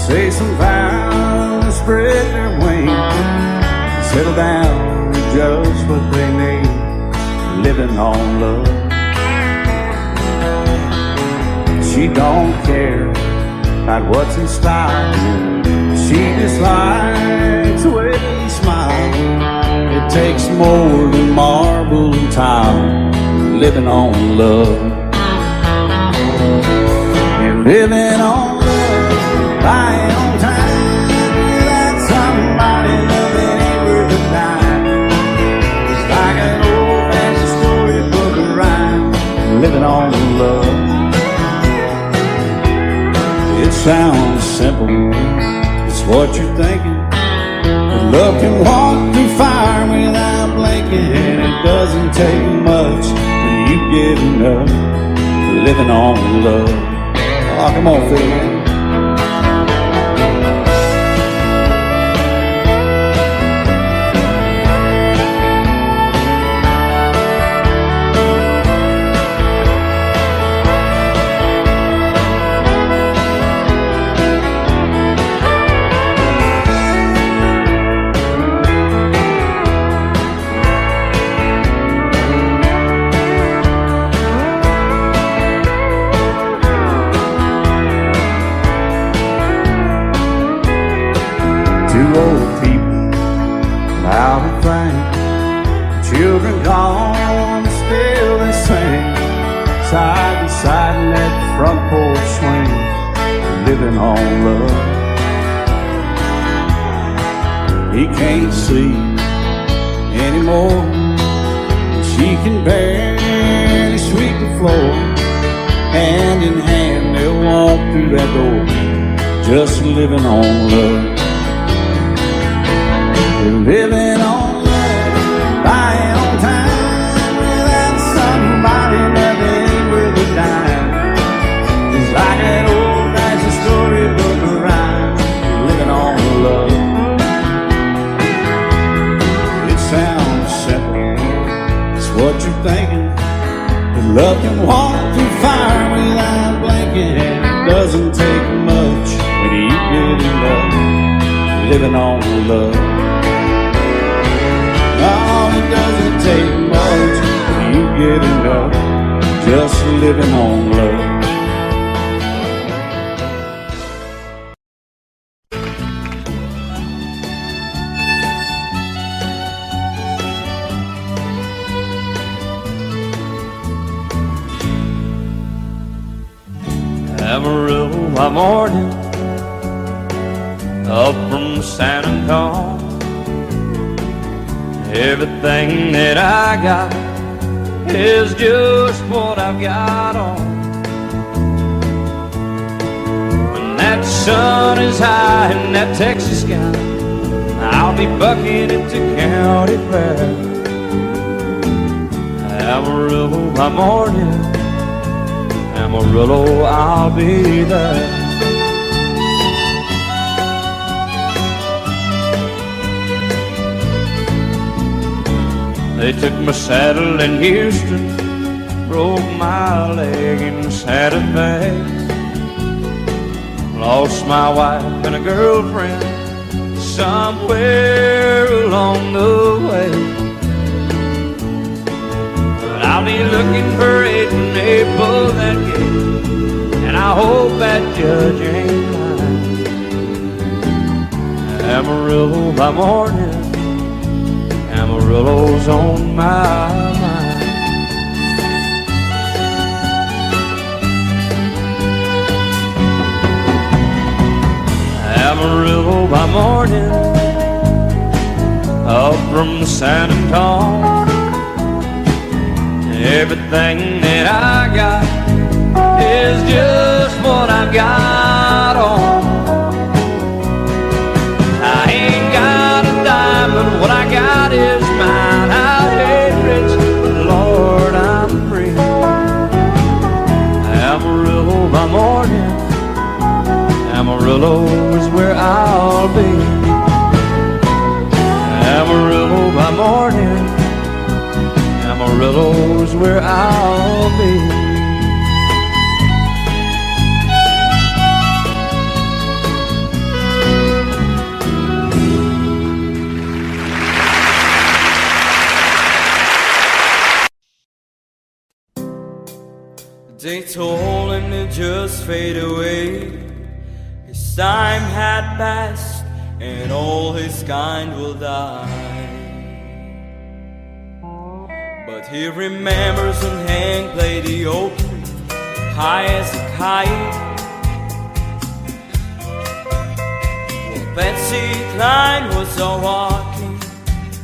Say some vows, spread their wings, settle down to just what they need, living on love. She don't care about what's in style, she just likes the way you smile. It takes more than marble and tile, living on love. And living on love, buying on time, without somebody loving ain't worth a dime. It's like an old-fashioned storybook of rhyme, living on love. It sounds simple, it's what you're thinking. But love can walk through fire without blinking. It doesn't take much till you get enough, living on love. Oh, come on, Phil, man. Two old people out of frame, children gone, still they sing, side by side in that front porch swing, living on love. He can't see anymore, she can barely sweep the floor. Hand in hand they'll walk through that door, just living on love. Living on love, buying on time, without somebody loving ain't worth a dime. It's like an old-fashioned storybook of rhyme, living on love. It sounds simple, it's what you're thinking. But love can walk through fire without blinking. It doesn't take much when you get in love, living on love. Oh, it doesn't take much when you get enough, just living on love. Amarillo by morning, up from San Antonio. Everything that I got is just what I've got on. When that sun is high in that Texas sky, I'll be bucking at the county fair. Amarillo by morning, Amarillo, I'll be there. They took my saddle in Houston, broke my leg in Santa Fe. Lost my wife and a girlfriend somewhere along the way. But I'll be looking for it when they pull that gate, and I hope that judge ain't lying. Amarillo by morning, Amarillo's on my mind. Amarillo by morning, up from San Antonio. Everything that I got is just what I've got on. I ain't got a dime, but what I got is mine. I ain't rich, but Lord, I'm free. Amarillo by morning, Amarillo is where I'll be. Amarillo by morning, Amarillo's where I'll be. told him to just fade away. His time had passed and all his kind will die. But he remembers when Hank played the oak tree, high as a kite. Well, Patsy Cline was a walking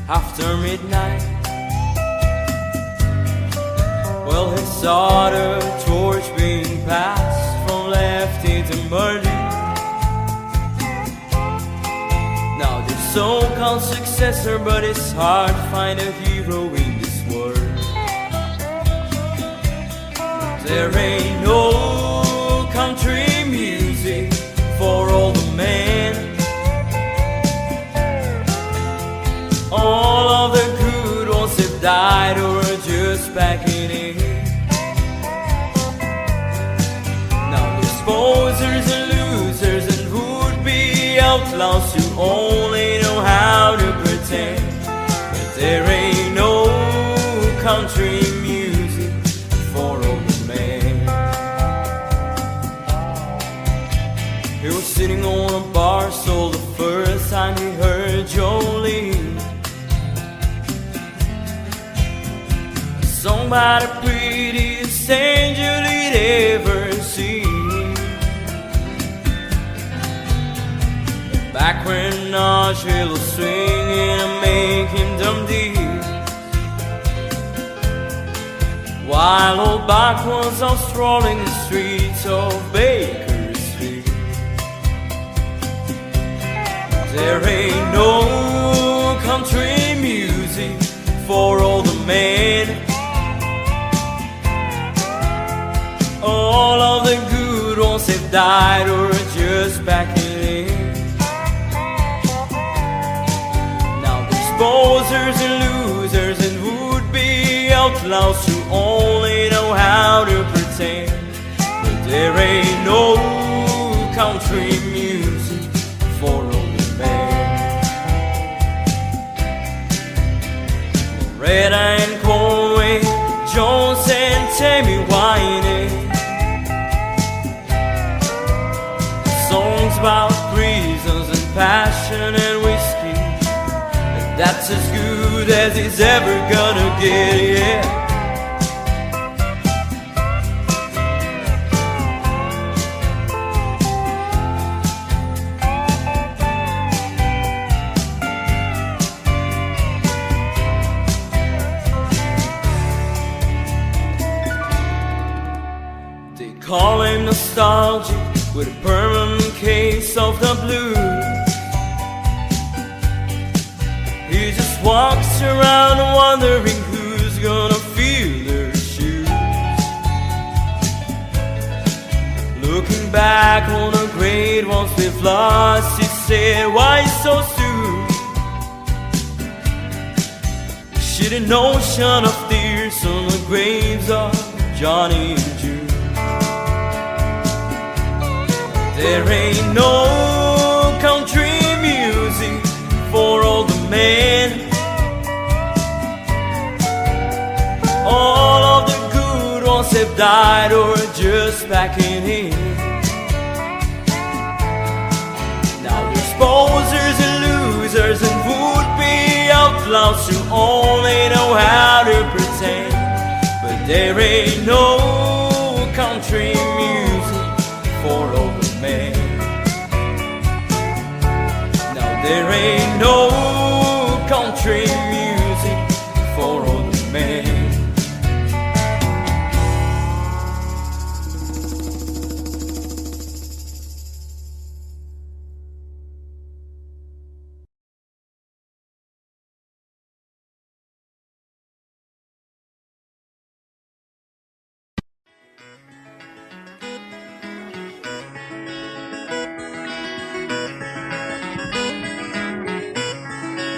after midnight. Well, he saw the torch being passed from Lefty to Murdy. Now there's so-called successor, but it's hard to find a hero in this world. There ain't no country music for all the men. All of the good ones have died or are just backing in. Now there's posers and losers and would-be outlaws who only know how to pretend. But there ain't no country music for all the men. He was sitting on a bar stool the first time he heard Jolene, sung by the prettiest angel he'd ever seen. Back when Nashville was swinging and making them deep, while old Buck was out strolling the streets of Bakersfield. There ain't no country music for all the men. All of the good ones have died or are just backing in. Now there's posers and losers and would-be outlaws who only know how to pretend. But there ain't no country music for all the men. Loretta and Conway, Jones and Tammy Wynette, songs about prisons and passion and whiskey, and that's as good as it's ever gonna get, yeah. They call him nostalgic with a permanent case of the blues. He just walks around wondering who's gonna feel their shoes. Looking back on the great ones we've lost, he said, why so soon? Shed an ocean of tears on the graves of Johnny and June. There ain't no country music for all the men. All of the good ones have died or are just backing in. Now there's posers and losers and would-be outlaws who only know how to pretend. But there ain't no country music for all the men. Now there ain't no country music for all the men.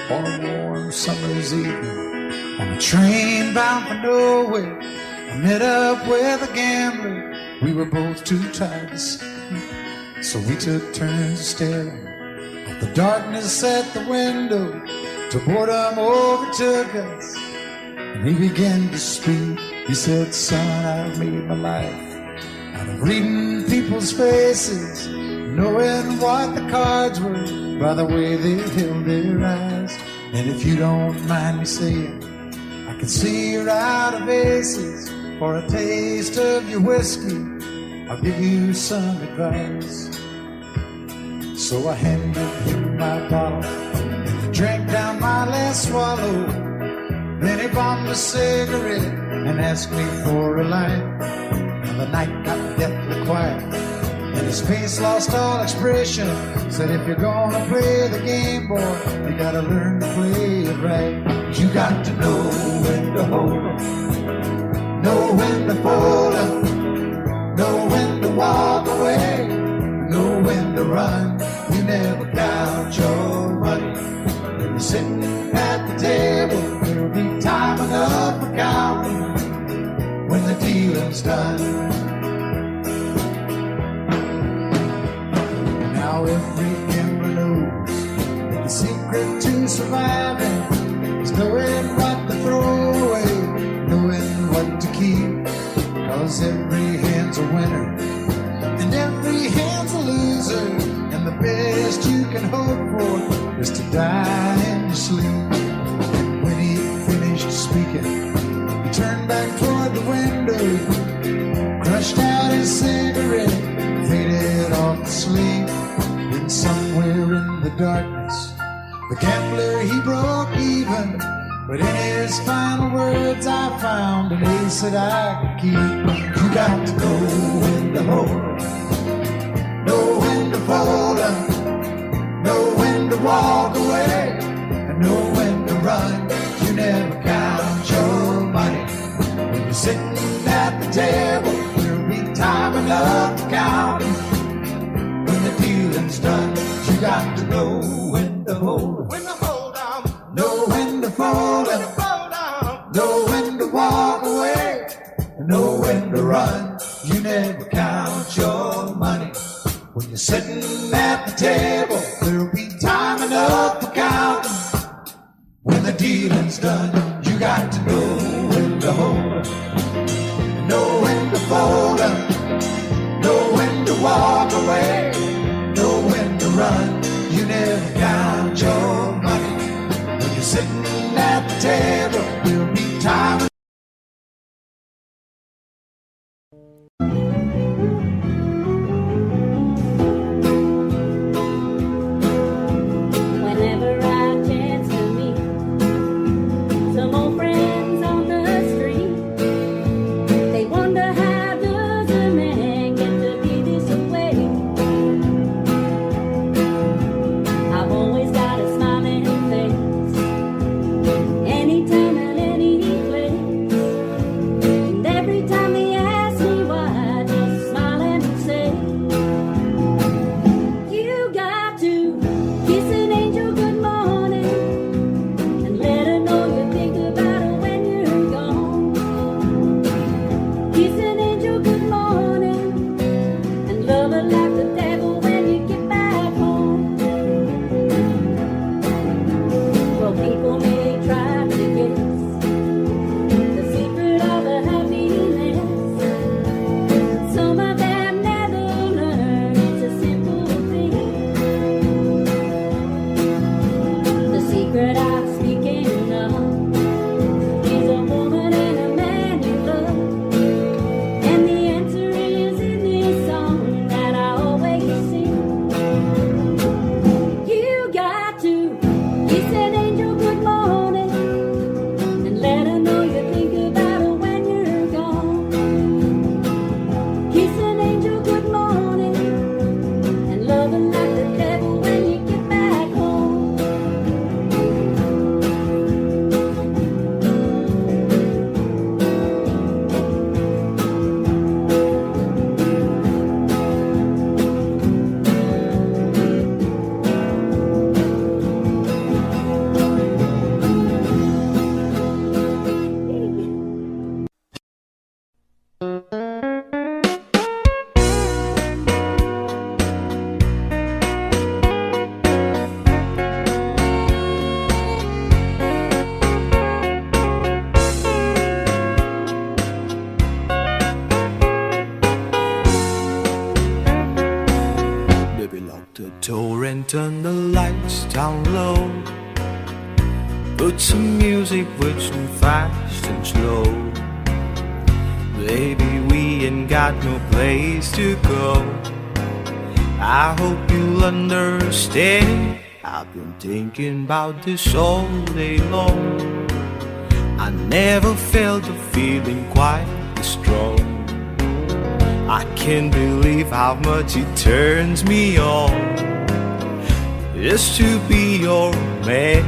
On a warm summer's evening, on a train bound for nowhere, I met up with a gambler. We were both too tired to sleep, so we took turns staring at the darkness at the window till boredom overtook us, and he began to speak. He said, son, I've made my life out of reading people's faces, knowing what the cards were by the way they held their eyes. And if you don't mind me saying, I can see you're out of aces. For a taste of your whiskey, I'll give you some advice. So I handed him my bottle, and he drank down my last swallow. Then he bombed a cigarette and asked me for a light. And the night got deathly quiet, and his face lost all expression. Said, if you're gonna play the game, boy, you gotta learn to play it right. You got to know when to hold 'em, know when to fold 'em, know when to walk away, know when to run. You never count your money when you're sitting at the table. There'll be time enough for counting when the dealing's done. Now every gambler knows that the secret to surviving is knowing what to throw away, knowing what to keep. 'Cause every hand's a winner and every hand's a loser, and the best you can hope for is to die in your sleep. And when he finished speaking, he turned back toward the window, crushed out his cigarette, faded off to sleep. Then somewhere in the darkness, the gambler, he broke even. But in his final words, I found an ace that I could keep. You got to know when to hold 'em, know when to fold 'em, know when to walk away, and know when to run. You never count your money when you're sitting at the table. There'll be time enough to count 'em when the dealing's done. You got to know when to hold 'em, when to hold 'em, know when to fold 'em, know when to walk away, and know when to run. You never count your money when you're sitting at the table. There'll be time enough for counting when the dealing's done. You got to know when to hold 'em, know when to fold 'em, know when to walk away, know when to run. You never count your money when you're sitting at the table. There'll be time. Whenever I chance to meet some old friends on the street, they wonder how does a man get to be this way. I've always got a smiling face anytime and any place, and every time they ask me why, I just smile and say, you got to kiss an angel good morning and let her know you think about her when you're gone. Kiss an angel good morning and love her like the devil when you get back home. Well, people may try to guess the secret of a happiness, but some of them never learn. It's a simple thing. The secret I'm speaking of is a woman and a man you love, and the answer is in this song that I always sing. You got to kiss an angel good morning and let her know you think about her when you're gone. Kiss an angel good morning and love her like the devil when you get back home. Baby, lock the door and turn the lights down low. Put some music with some fast and slow. Baby, we ain't got no place to go. I hope you'll understand. I've been thinking about this all day long. I never felt the feeling quite this strong. I can't believe how much it turns me on just to be your man.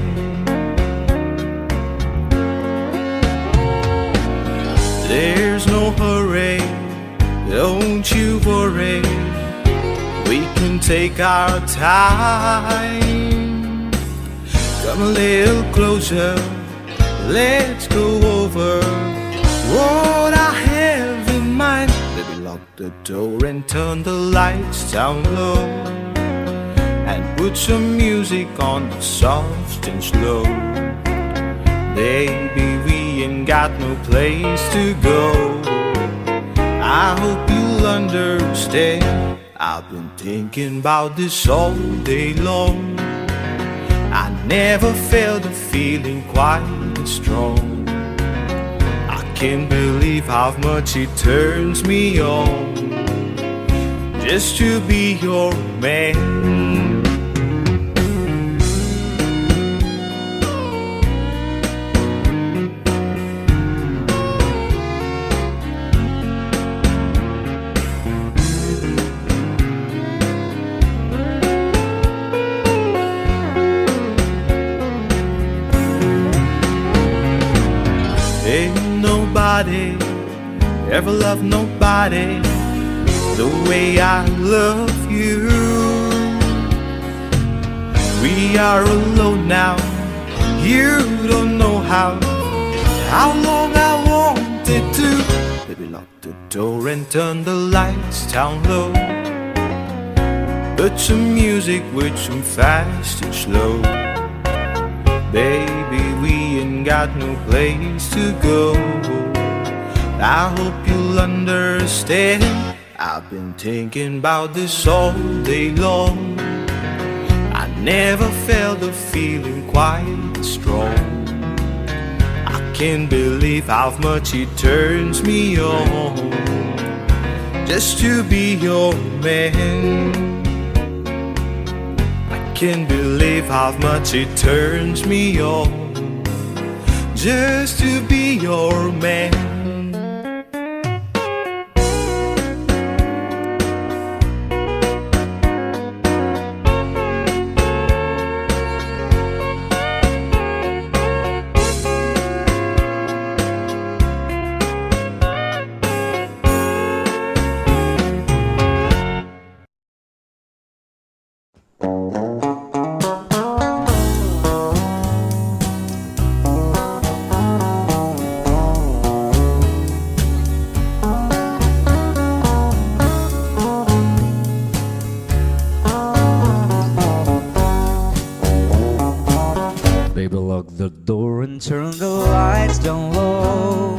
There's no hurry, don't you worry. We can take our time. Come a little closer, let's go over what I have in mind. Baby, lock the door and turn the lights down low, and put some music on soft and slow. Baby, we ain't got no place to go. I hope you'll understand. I've been thinking about this all day long. I never felt a feeling quite as strong. I can't believe how much it turns me on just to be your man. Ain't nobody ever loved nobody the way I love you. We are alone now, you don't know how long I wanted to. Baby, lock the door and turn the lights down low. Put some music with some fast and slow. Baby, we ain't got no place to go. I hope you'll understand. I've been thinking about this all day long. I never felt a feeling quite strong. I can't believe how much it turns me on just to be your man. Can't believe how much it turns me on just to be your man. Baby, lock the door and turn the lights down low.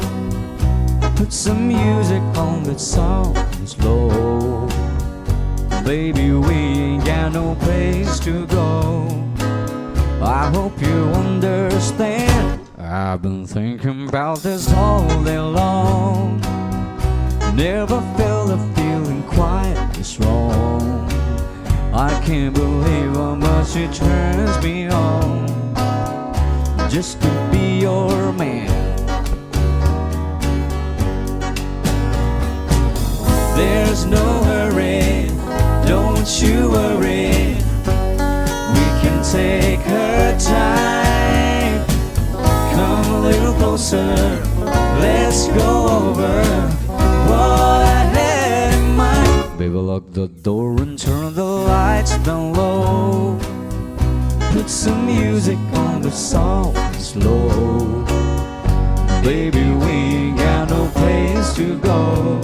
Put some music on that's soft and slow. Baby, we ain't got no place to go. I hope you understand. I've been thinking about this all day long. Never felt a feeling quite this wrong. I can't believe how much it turns me on just to be your man. There's no hurry, don't you worry. We can take our time. Come a little closer, let's go over what I had in mind. Baby, lock the door and turn the lights down low. Put some music on the soft and slow. Baby, we ain't got no place to go.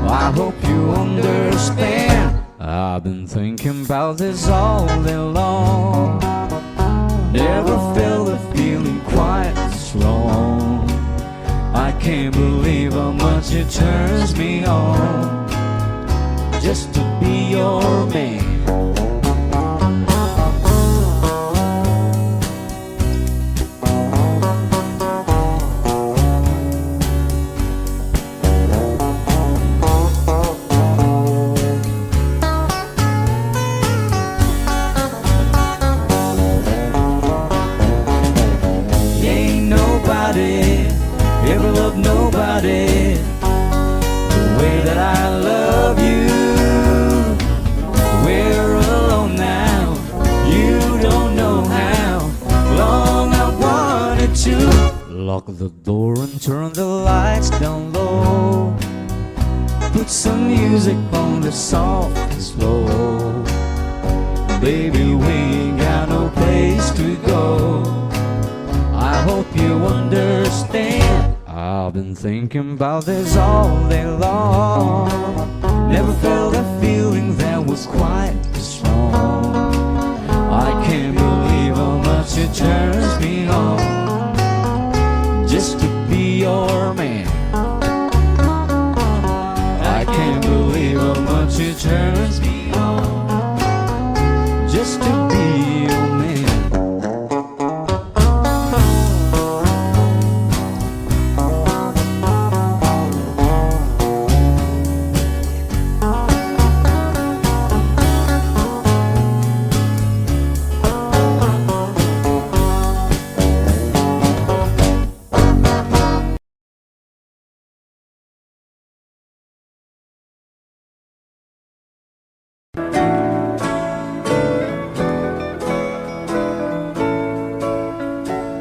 I hope you understand. I've been thinking about this all day long. Never felt a feeling quite strong. I can't believe how much it turns me on just to be your man. Lock the door and turn the lights down low. Put some music on the soft and slow. Baby, we ain't got no place to go. I hope you understand. I've been thinking about this all day long. Never felt a feeling that was quite this strong. I can't believe how much it turns me on just to be your man. I can't believe how much it turns me on just to be your man.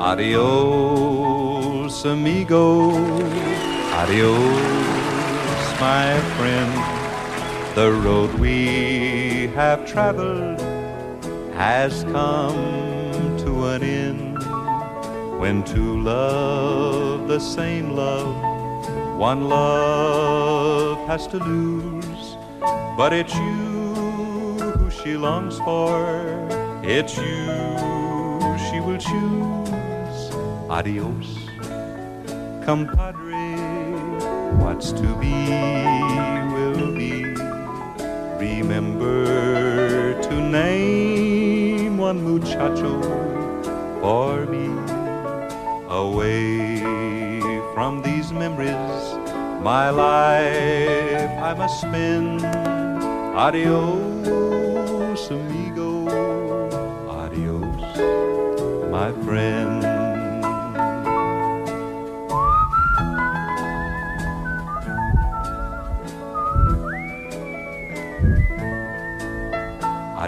Adios, amigo, adios, my friend. The road we have traveled has come to an end. When two love the same love, one love has to lose. But it's you who she longs for, it's you she will choose. Adios, compadre, what's to be will be. Remember to name one muchacho for me. Away from these memories, my life I must spend. Adios, amigo, adios, my friend.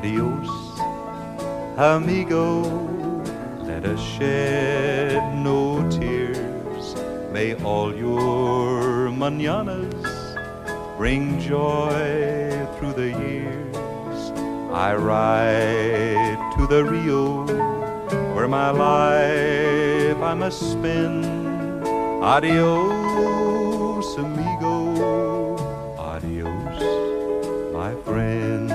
Adios, amigo, let us shed no tears. May all your mañanas bring joy through the years. I ride to the Rio where my life I must spend. Adios, amigo, adios, my friend.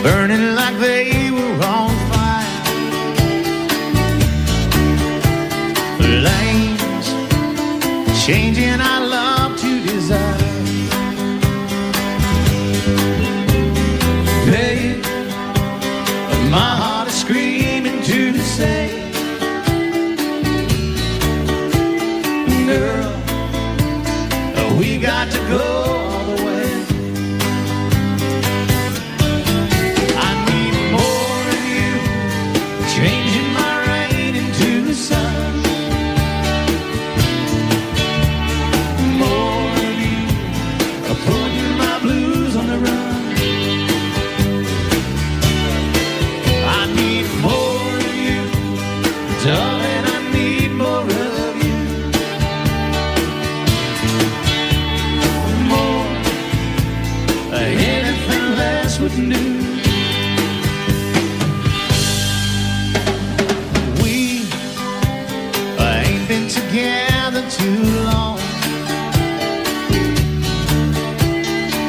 Burning like they were on fire. Lanes changing our love to desire. Babe, my heart is screaming to say, girl, we got to go all the way. Changing my rain into the sun. More of you, putting my blues on the run. I need more of you, darling, I need more of you. More, anything less wouldn't do. Been together too long.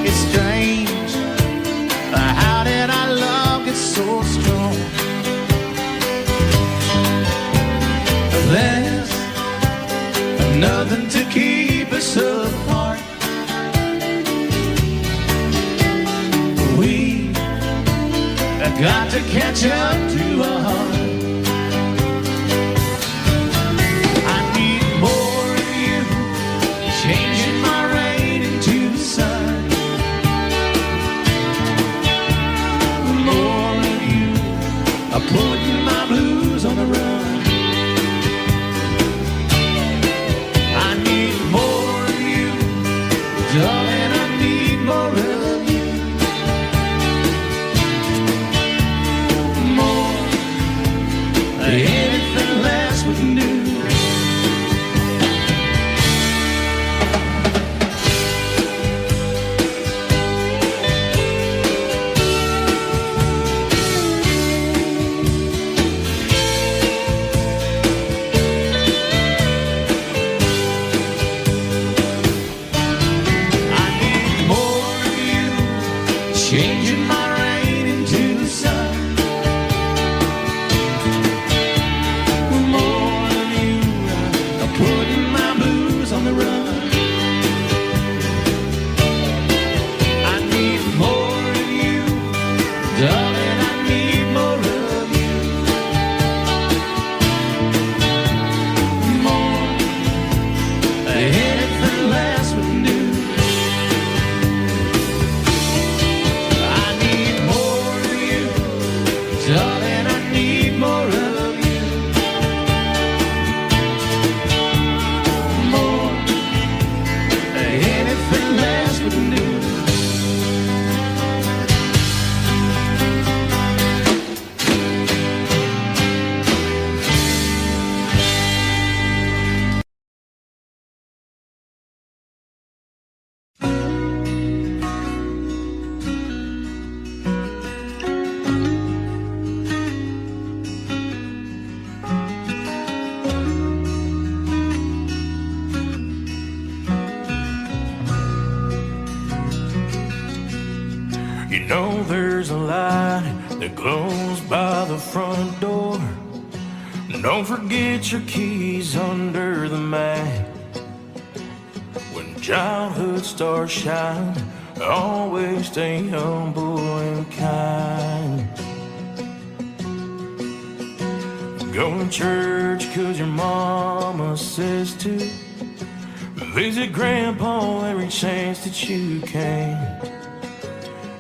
It's strange, how did our love get so strong? There's nothing to keep us apart. We got to catch up to our heart. more of you. More than anything less we can do. Changing my rain into the sun. More of you, I'm putting my blues on the run. I need more of you, darling, I need more of you. More than anything less we can do. Darling, I need more of you. More than anything less we can do. You know there's a light that glows by the front door. Don't forget your keys under the mat. When childhood stars shine, always stay humble and kind. Go to church 'cause your mama says to. Visit grandpa every chance that you can.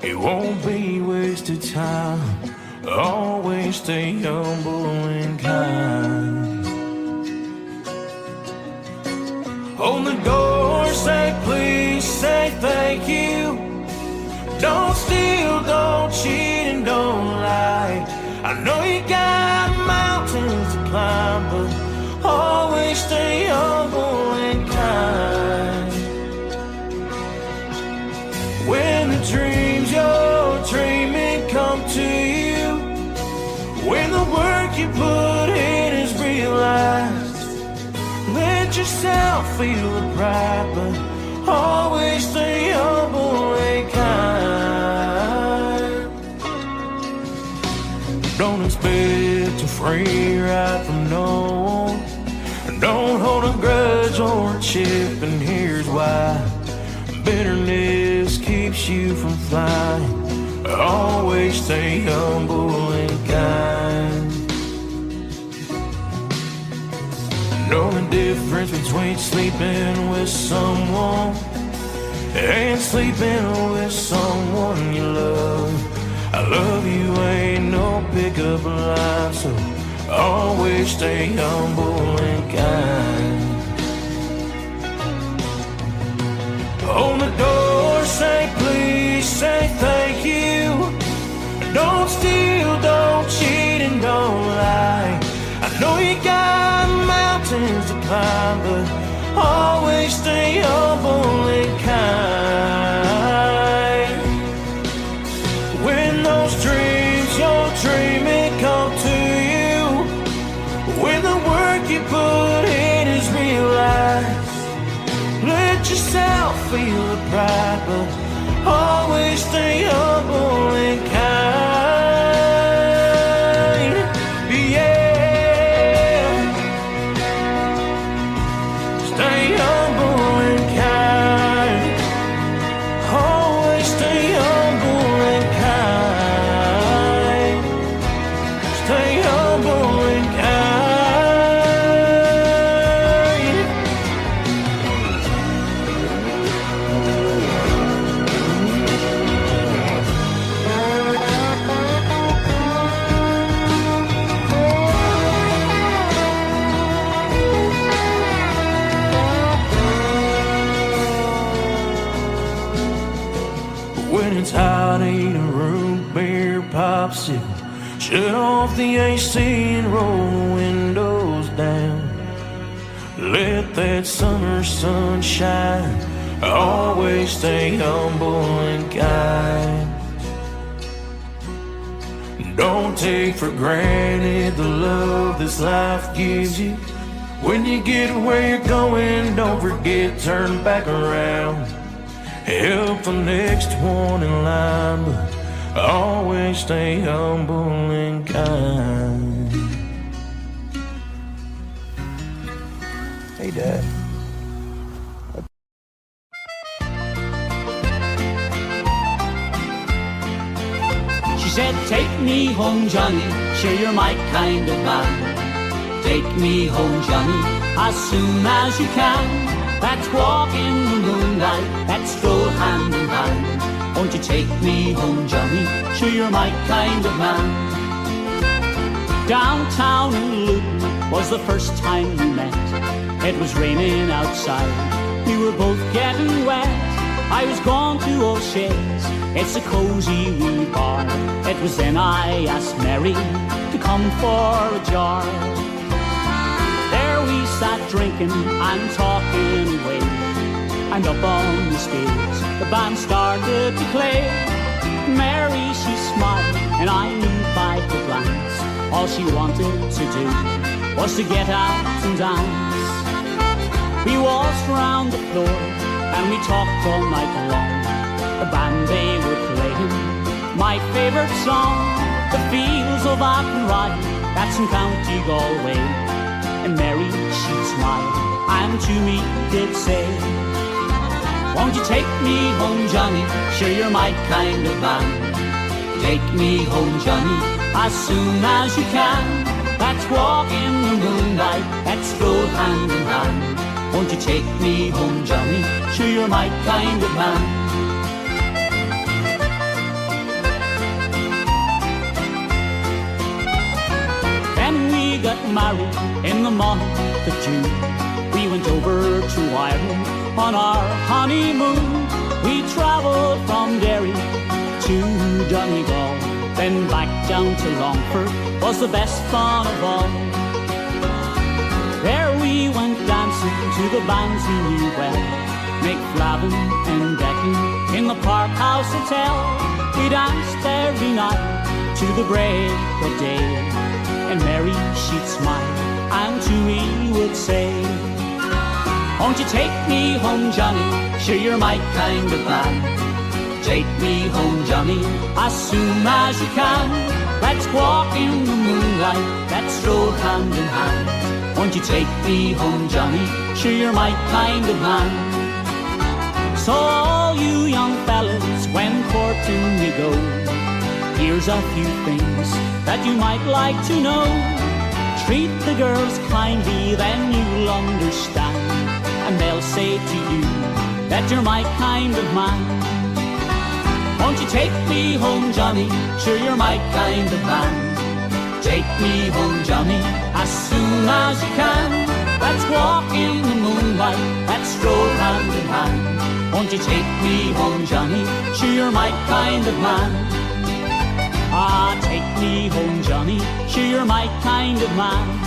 It won't be wasted time. Always stay humble and kind. Hold the door, say please, say thank you. Don't steal, don't cheat, and don't lie. I know you got mountains to climb, but always stay humble and kind. When the dreams you're dreaming come to you, when the work you put in is realized, let yourself feel the pride, but always stay humble and kind. Don't expect a free ride from no one. Don't hold a grudge or a chip, and here's why. Bitterness keeps you from flying. Always stay humble and kind. Know the difference between sleeping with someone and sleeping with someone you love. I love you ain't no pickup line, so always stay humble and kind. Open the door, say please, say thank you. Don't steal, don't cheat, and don't lie. I know you got mountains to climb, but always stay humble and kind. When those dreams you're dreaming come to you, when the work you put in is realized, let yourself feel the pride, but always stay humble and kind. Yeah, stay humble and kind. Always stay humble and kind. Stay humble and kind. When it's hot, eat a root beer popsicle. Shut off the AC and roll the windows down. Let that summer sun shine. Always stay humble and kind. Don't take for granted the love this life gives you. When you get where you're going, don't forget, turn back around. Help the next one in line, but always stay humble and kind. Hey, Dad. She said, take me home, Johnny, sure you're my kind of man. Take me home, Johnny, as soon as you can. Let's walk in the moonlight, let's stroll hand in hand. Won't you take me home, Johnny, sure you're my kind of man. Downtown in Luton was the first time we met. It was raining outside, we were both getting wet. I was gone to O'Shea's, it's a cozy wee bar. It was then I asked Mary to come for a jar. There we sat drinking and talking away. And up on the stage, the band started to play. Mary, she smiled, and I knew by the glance all she wanted to do was to get out and dance. We waltzed round the floor, and we talked all night long. The band, they were playing my favourite song, The Fields of Athenry, that's in County Galway. And Mary, she'd smile, and to me did say, won't you take me home, Johnny, sure you're my kind of man. Take me home, Johnny, as soon as you can. Let's walk in the moonlight, let's stroll hand in hand. Won't you take me home, Johnny, sure you're my kind of man. Then we got married in the month of June. We went over to Ireland on our honeymoon. We travelled from Derry to Donegal, then back down to Longford, was the best fun of all. There we went dancing to the bands we knew well, McFlavin and Declan in the Park House Hotel. We danced every night to the break of day, and Mary, she'd smile, and to me would say, won't you take me home, Johnny, sure you're my kind of man. Take me home, Johnny, as soon as you can. Let's walk in the moonlight, let's stroll hand in hand. Won't you take me home, Johnny, sure you're my kind of man. So all you young fellas, when courting you go, here's a few things that you might like to know. Treat the girls kindly, then you'll understand, and they'll say to you that you're my kind of man. Won't you take me home, Johnny, sure you're my kind of man. Take me home, Johnny, as soon as you can. Let's walk in the moonlight, let's stroll hand in hand. Won't you take me home, Johnny, sure you're my kind of man. Ah, take me home, Johnny, sure you're my kind of man.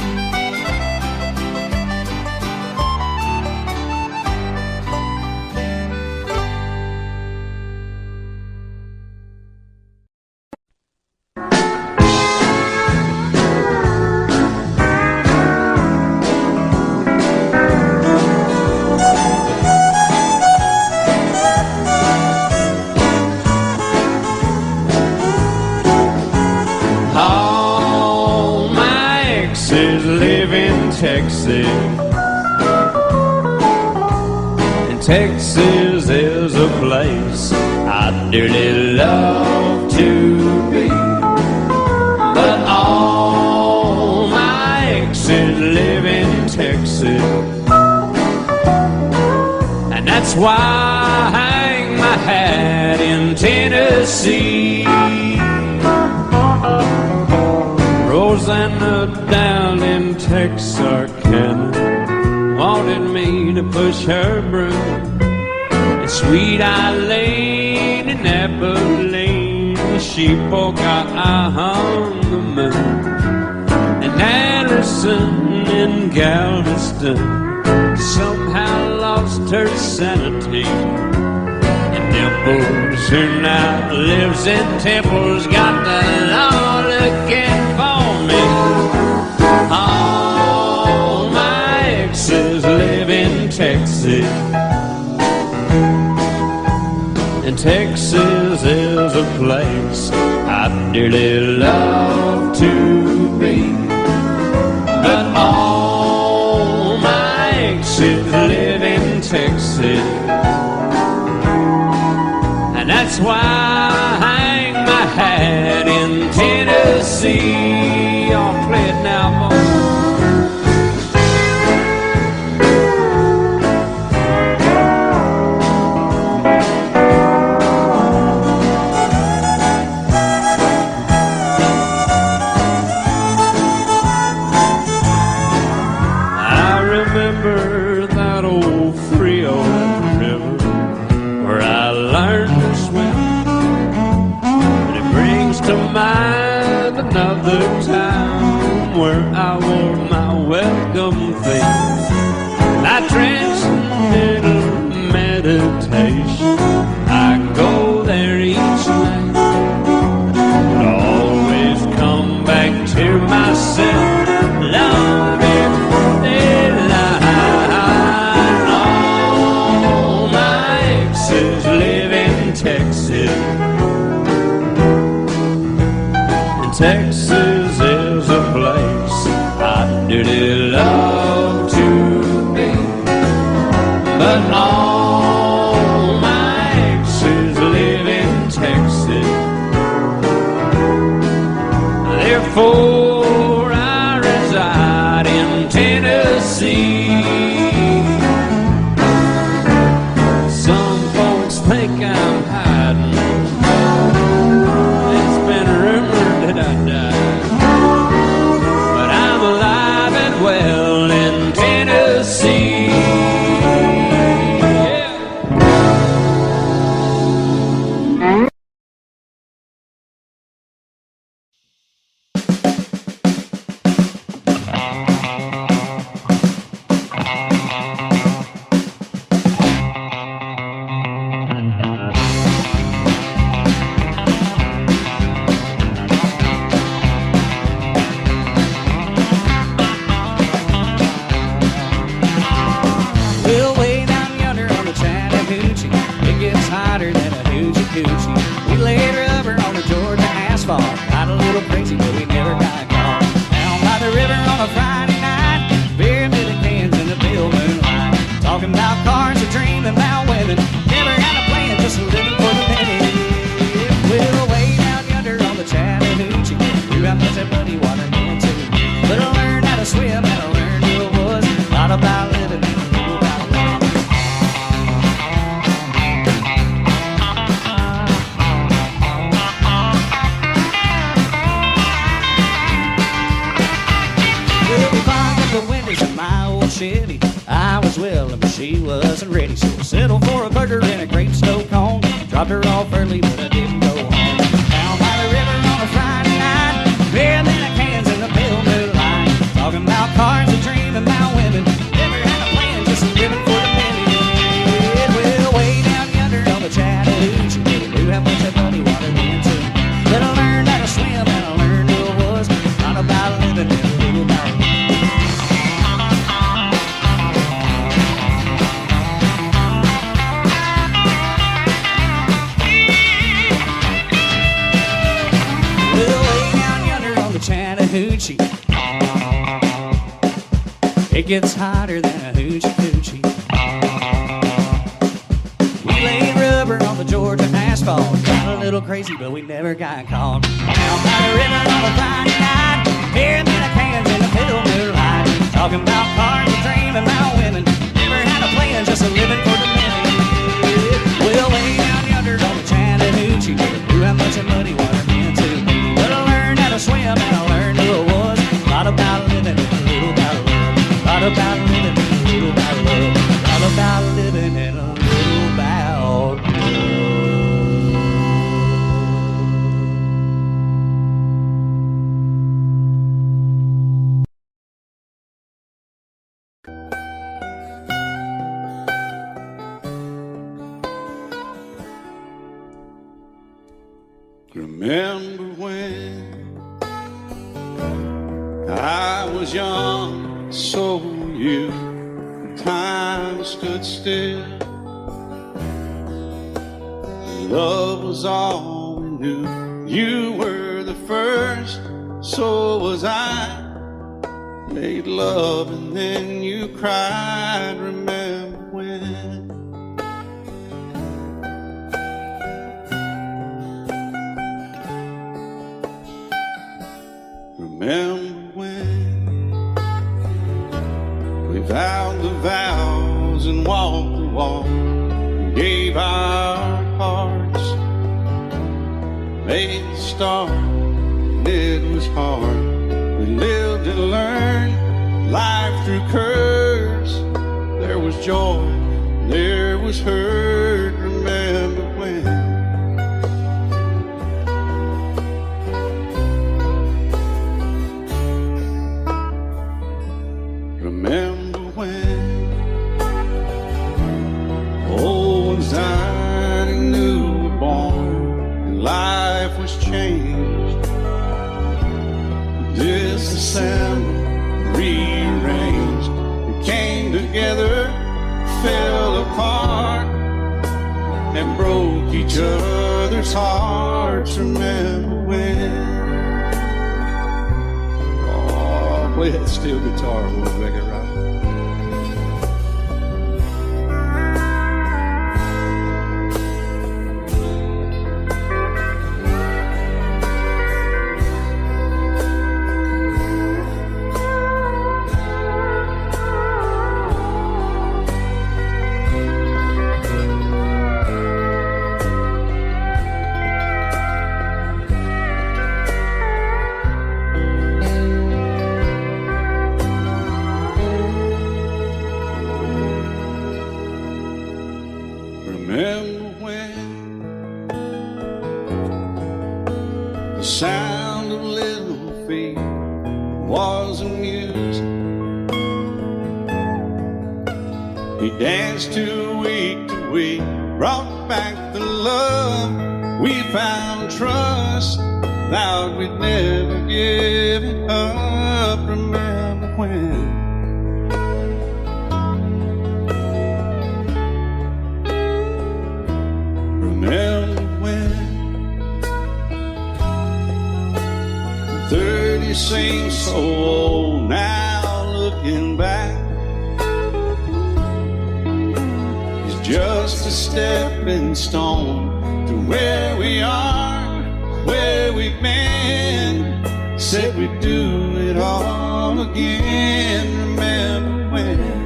Texas, and Texas is a place I'd dearly love to be, but all my exes live in Texas, and that's why I hang my hat in Tennessee. Rosanna down in Texarkana wanted me to push her broom, and sweet Eileen in Abilene, Sheepoka on the moon, and Anderson in Galveston somehow lost her sanity. And Dimples, who now lives in Temple's got the law looking for me. All my exes live in Texas, and Texas is a place I'd dearly love to be. But all my exes live in Texas, and that's why I hang my hat in Tennessee. I'll play it now, boy. Another time where I wore my welcome face. I transcendental meditation, I go there each night, but always come back to myself long before daylight. All my exes live in Texas. Texas is a place I'd dearly love to be. But all my exes live in Texas. Therefore I reside in Tennessee. Some folks think I'm hiding. It's been rumored that I died, but I'm alive and well in Tennessee. I was willing, but she wasn't ready, so I settled for a burger and a grape snow cone. Dropped her off early, but I didn't go home. Down by the river on a Friday night, bearing the cans in the pale moonlight, talking about cars and dreaming about women. Never had a plan, just living for the minute. Well, way down yonder on the Chattahoochee, we knew how much that muddy water meant to me. But I learned how to swim and I learned who it was. Not about living in a little boat. Chattahoochee, it gets hotter than a hoochie coochie. We laid rubber on the Georgia asphalt, got a little crazy, but we never got caught. Down by the river on a Friday night, hearing the cans in the pale moonlight, talking about cars and dreaming about women. Never had a plan, just a living for the minute. Well, way down yonder on the Chattahoochee, knew how much that muddy water meant to me. But I learned how to swim and I learned who it was. Lot about living in a little about love. Lot about living in a little about love. Lot about living in a little about love. Remember when I was young, so were you, and time stood still. Love was all we knew. You were the first, so was I. Made love and then you cried. Remember when? Remember when we vowed the vows and walked the walk, gave our hearts, made the start, and it was hard. We lived and learned life through curves. There was joy, there was hurt. Remember when? Remember when old ones died and new were born, and life was changed, disassembled, rearranged. We came together, fell apart, and broke each other's hearts. Remember when? Oh, play that steel guitar, we'll make it right. Remember when the sound of little feet was amusing? We danced to week, brought back the love. We found trust, vowed we'd never give it up. Remember when? Remember when 30 seems so old now, looking back, it's just a stepping stone to where we are, where we've been. Said we'd do it all again. Remember when?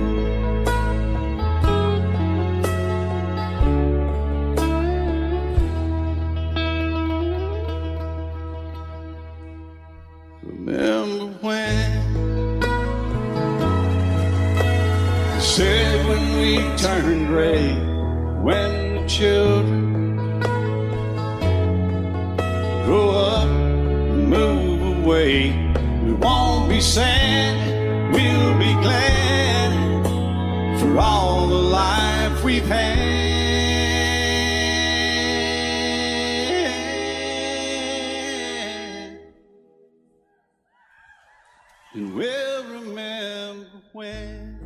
Remember when they said when we turned gray, when the children grow up and move away, we won't be sad, we'll be glad for all the life we've had. And we'll remember when.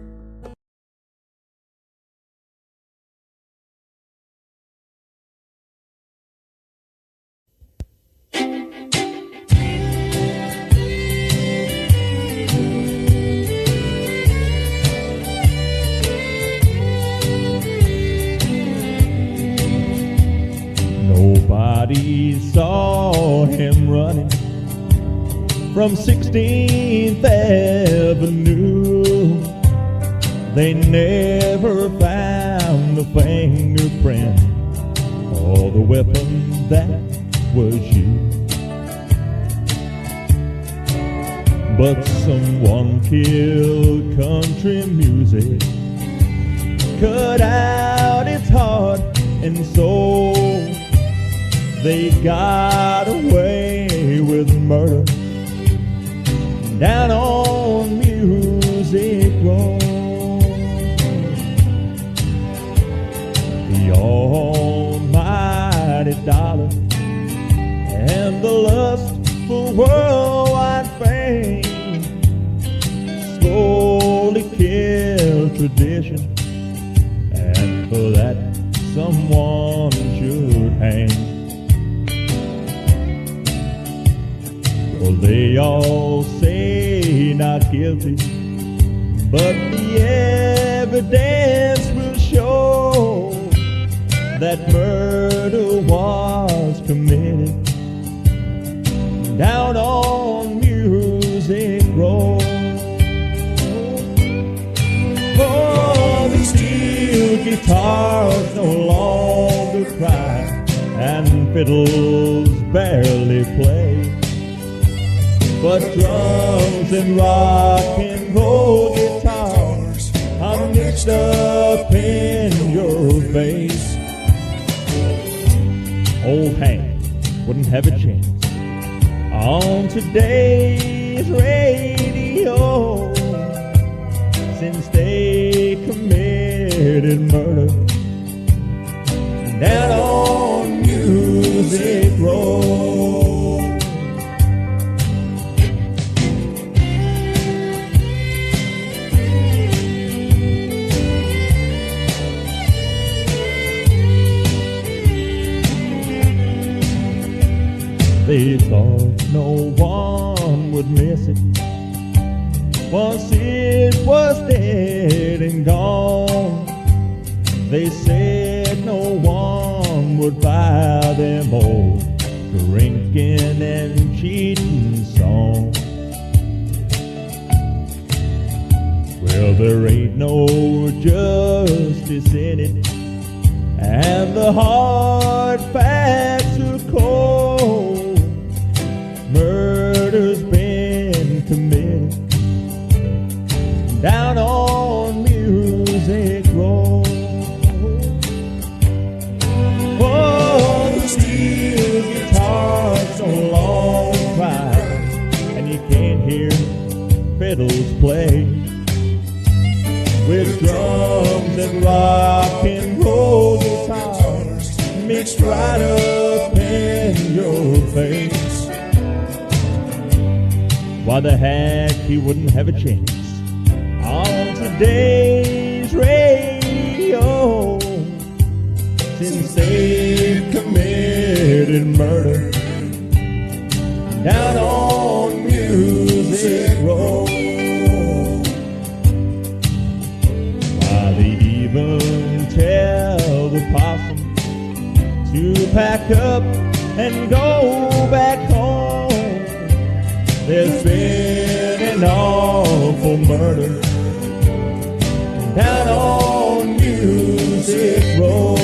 Nobody saw him running from 16th Avenue. They never found the fingerprint or the weapon that was used. But someone killed country music, cut out its heart and soul. They got away with murder down on Music Row. The almighty dollar the lustful worldwide fame slowly kill tradition, and for that someone should hang. Well, they all say not guilty, but the evidence will show that murder was committed down on Music Row. For the steel guitars no longer cry, and fiddles barely play, but drums and rock and roll guitars are mixed up in your face. Old Hank wouldn't have a chance on today's radio, since they committed murder down on Music Row. They thought no one would miss it once it was dead and gone. They said no one would buy them old drinking and cheating songs. Well, there ain't no justice in it, and the hard facts are cold. Murder's been committed down on Music Row. Oh, the steel guitars no longer cry, and you can't hear fiddles play, with drums and rock and roll guitars mixed right up in your face. Why the heck he wouldn't have a chance on today's radio, since they've committed murder down on Music Row. Why they even tell the possum to pack up and go back home. There's been an awful murder down on Music Row.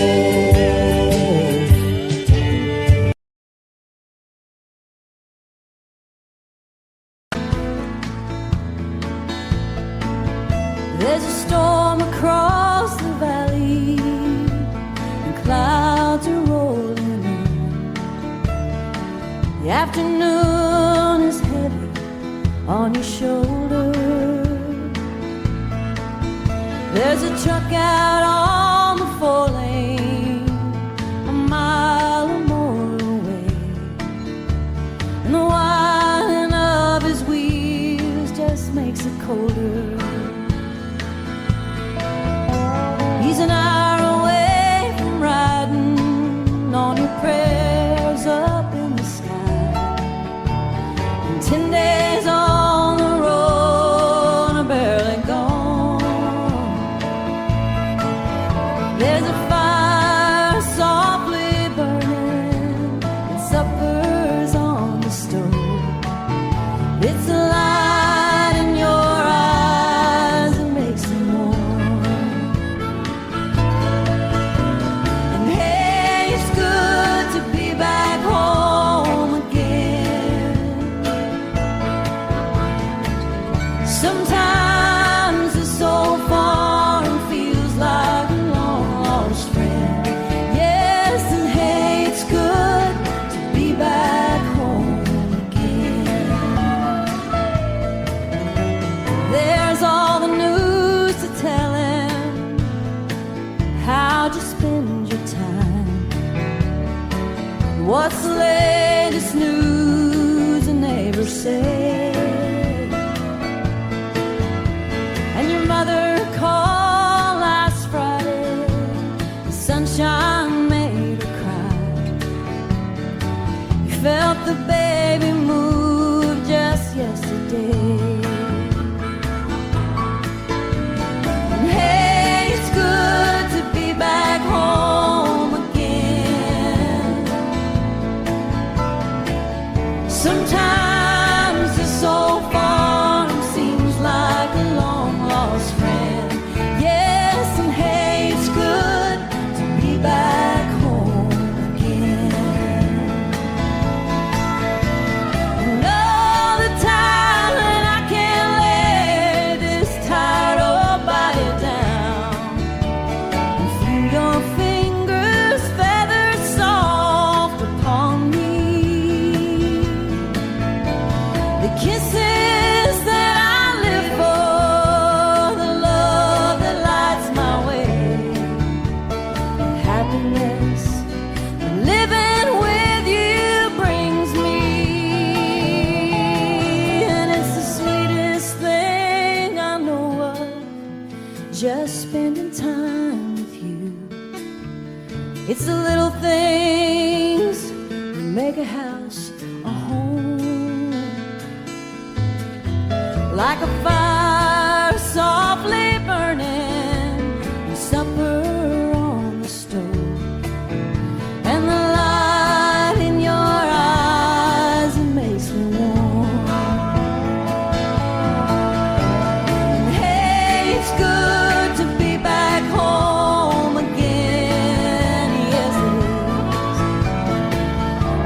There's a storm across the valley, and clouds are rolling in. The afternoon is heavy on your shoulder. There's a truck out on the 4-lane, a mile or more away, and the whining of his wheels just makes it colder. He's an hour away from riding on your prayers up in the sky, and 10 days on the road are barely gone. There's a fire softly burning, and supper's on the stove. It's a light in your eyes that makes them warm. And hey, it's good to be back home again. Sometimes it's so far and feels like a long lost friend. Yes, and hey, it's good to be back home again. There's all the news to tell him. How'd you spend your time? What's the latest news? say. And your mother called last Friday. The sunshine made her cry. You felt the baby move just yesterday. And hey, it's good to be back home again. Sometimes this old farm seems like a long lost friend. Yes, and hey, it's good to be back home again. And all the time that I can't lay this tired old body down, and through your fingers feathers soft upon me. The kisses that I live for, the love that lights my way, the happiness that living with you brings me. And it's the sweetest thing I know of, just spending time with you. It's the little things that make a house a home, like a fire softly burning and supper on the stove, and the light in your eyes that makes me warm. And hey, it's good to be back home again. Yes, it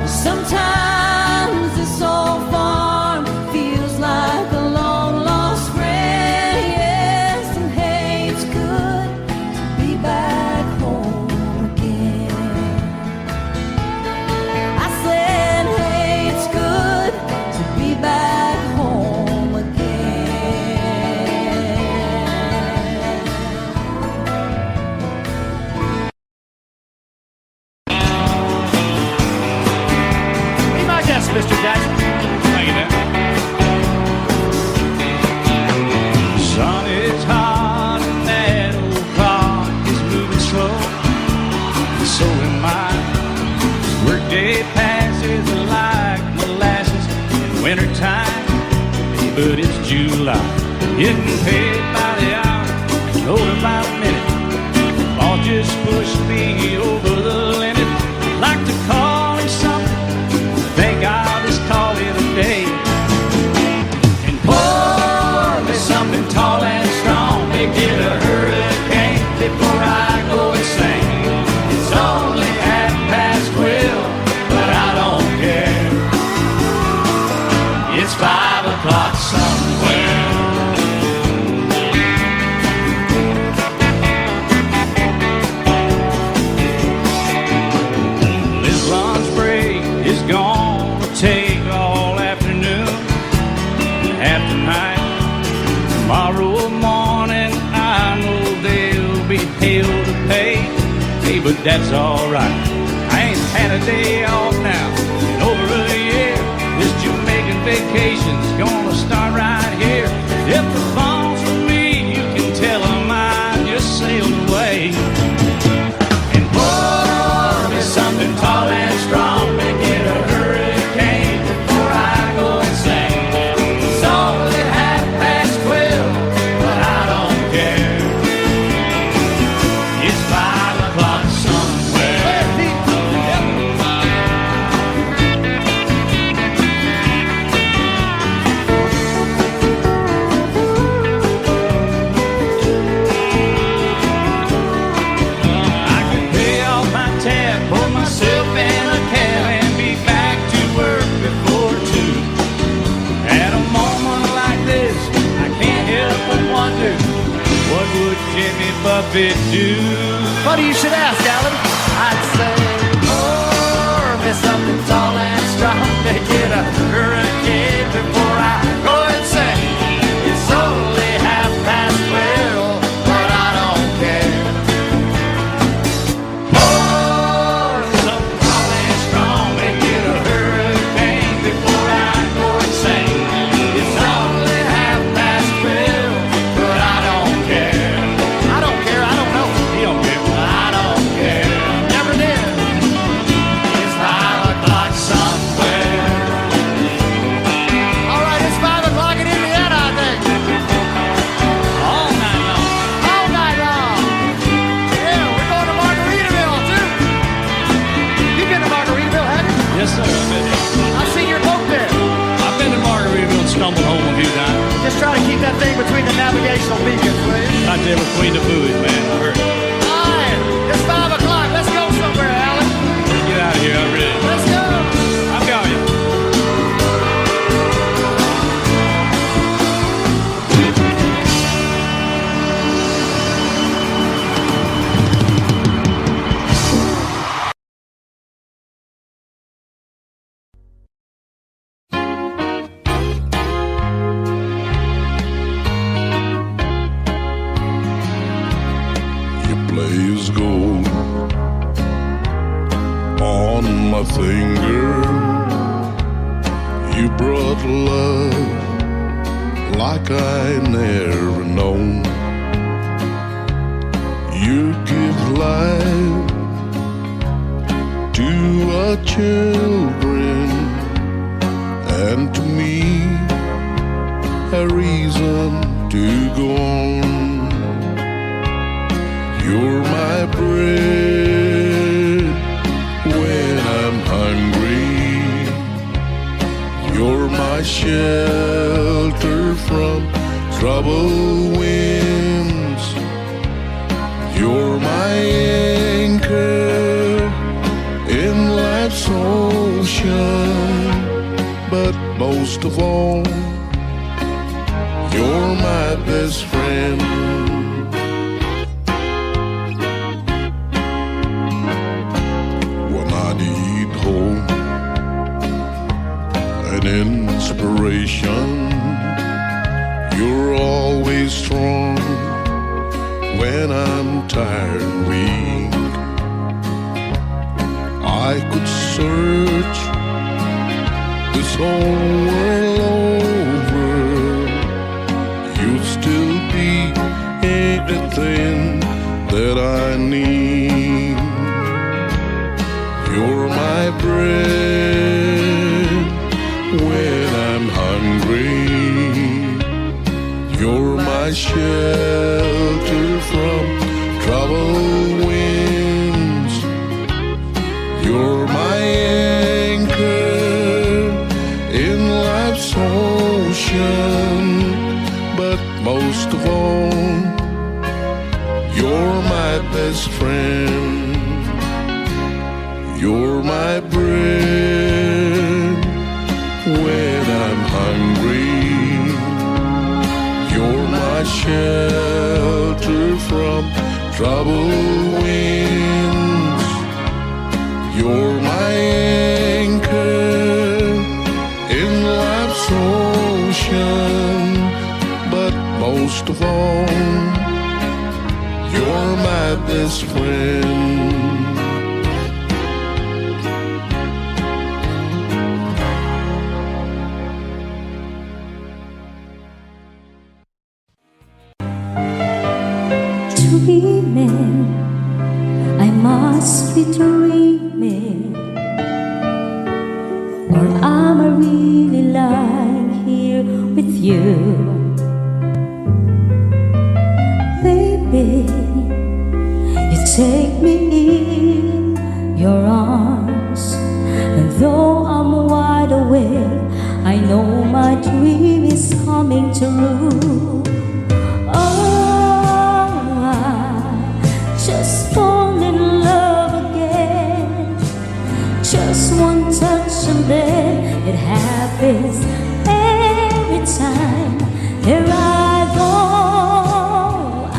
is. Sometimes this old farm feels like a long lost friend. Yes, and hey, it's good to be back home again. I said, hey, it's good to be back home again. Be my guest, Mr. Jackson. Thank you, Dan. Sun is hot and that old clock is moving slow. And so am I. Workday passes like molasses in wintertime. But it's July. Getting paid by the hour, older by the minute. All just pushed me over the limit. Like to call him something, think I'll just call it a day. And pour me something tall and strong, make it a hurricane before I go insane. It's only 12:30, but I don't care. It's 5 o'clock somewhere. This lunch break is gonna take all afternoon and half the night. Tomorrow morning I know they'll be hell to pay. Hey, but that's alright. I ain't had a day off now in over a year. This Jamaican vacation's gonna start right here. If the phone's for me, you can tell them I just sailed away. And pour me something tall and strong, make it a hurricane before I go insane. It's only 12:30, but I don't care. It's 5 o'clock somewhere. I could pay off my tab, pour myself in a cab, and be back to work before 2. At a moment like this, I can't help but wonder, what would Jimmy Buffett do? Funny you should ask, Alan. I'd say, pour me something tall and strong, make it a hurricane before I go insane. It's only 12:30, but I don't care. Pour something tall and strong, make it a hurricane before I go insane. Yes, sir. I've been here. I see your boat there. I've been to Margaritaville and stumbled home a few times. Just try to keep that thing between the navigational beacons, please. Not there between the buoys, man. I heard it. All right, it's 5 o'clock. Let's go somewhere, Alan. Get out of here. I'm ready. Let's go. I'm going. Plays gold on my finger. You brought love like I never known. You give life to our children, and to me a reason to go on. You're my bread when I'm hungry. You're my shelter from troubled winds. You're my anchor in life's ocean. But most of all, you're my best friend. Inspiration, you're always strong when I'm tired and weak. I could search this whole world over, you'd still be anything that I need. You're my bread when I'm hungry. You're my shelter from troubled winds. You're my anchor in life's ocean. But most of all, you're my best friend. You're my bread when I'm hungry. You're my shelter from troubled winds. You're my anchor in life's ocean. But most of all, you're my best friend. Dreaming, I must be dreaming, or am I really lying here with you? Baby, you take me in your arms, and though I'm wide awake, I know my dream is coming true. Just fall in love again. Just one touch and then it happens every time. Here I go, I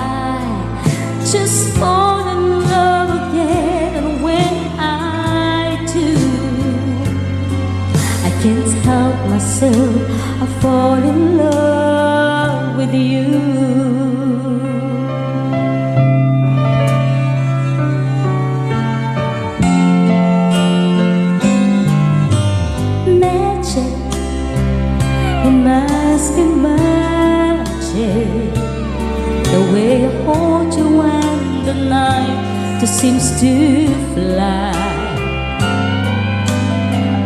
just fall in love again. And when I do, I can't help myself, I fall in love with you. Magic, the way I hold you when the night just seems to fly.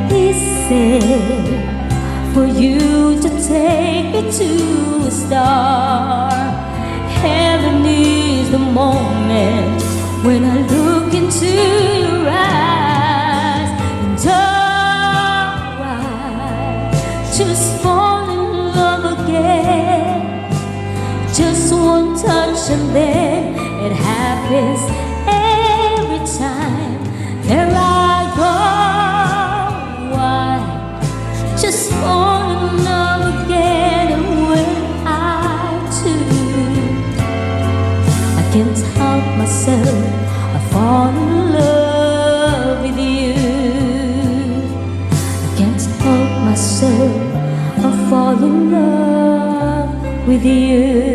He said for you to take me to a star. Heaven is the moment when I look into your eyes, and and then it happens every time. There I go, I just fall in love again, and when I do, I can't help myself, I fall in love with you. I can't help myself, I fall in love with you.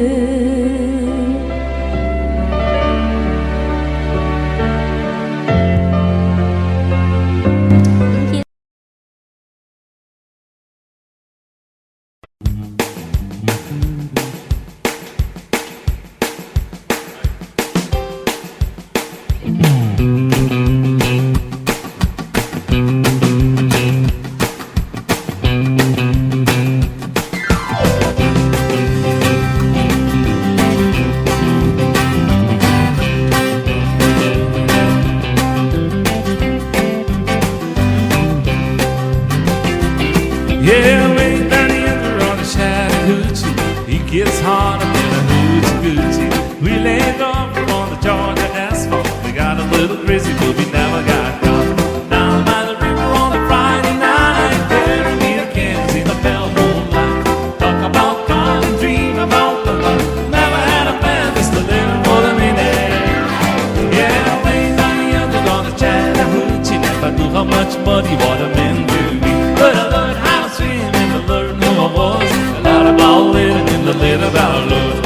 Yeah, way down the under on the Chattahoochee, he gets harder than a hoochie coochie. We laid off on the Georgia asphalt. We got a little crazy, but we never got caught. Down by the river on a Friday night, bury me a Kansas in the bell moonlight. Talk about God and dream about the love. Never had a plan, just a little more than a minute. Yeah, way down the under on the Chattahoochee, never knew how much muddy water meant to me. But I learned how to swim and to learn who I was. A lot about living and a little about love.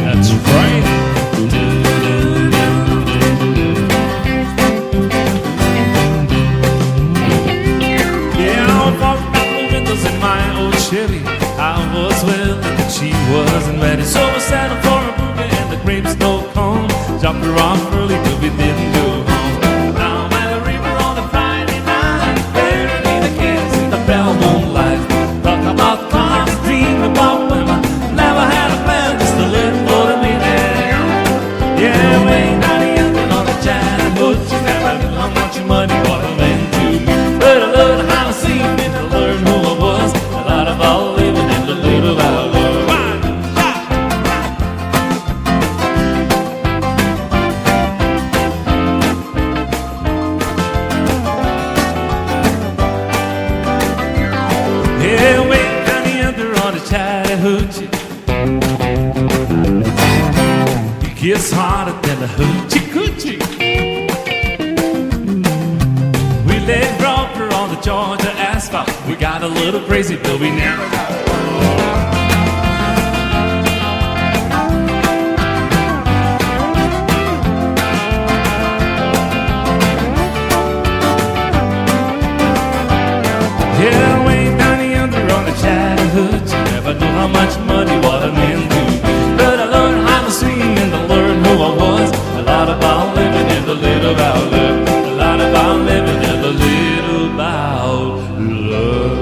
That's right. Yeah, I walked out the windows in my old Chevy. I was willing, but she wasn't ready. So I settled for a boogie and the grapes no cone. Dropped her off early, but we didn't go home. Down by the river on a Friday night, bury me the kids in the bell moonlight. Talk about cars, dream about women. Never had a plan, just a little more than we did. Yeah, way down the end on the Chattahoochee, never knew how much money water meant to me. But I learned how to sing and to learn who I was. A lot about living and a little about love. Yeah, way down the under on the Chattahoochee, it gets harder than the hoochie coochie. We laid rubber on the Georgia asphalt. We got a little crazy, but we never got yeah, way down the under on the Chattahoochee, never knew how much muddy water meant to me. But I learned how to swim and to learn who I was. A lot about living and a little about love. A lot about living and a little about love.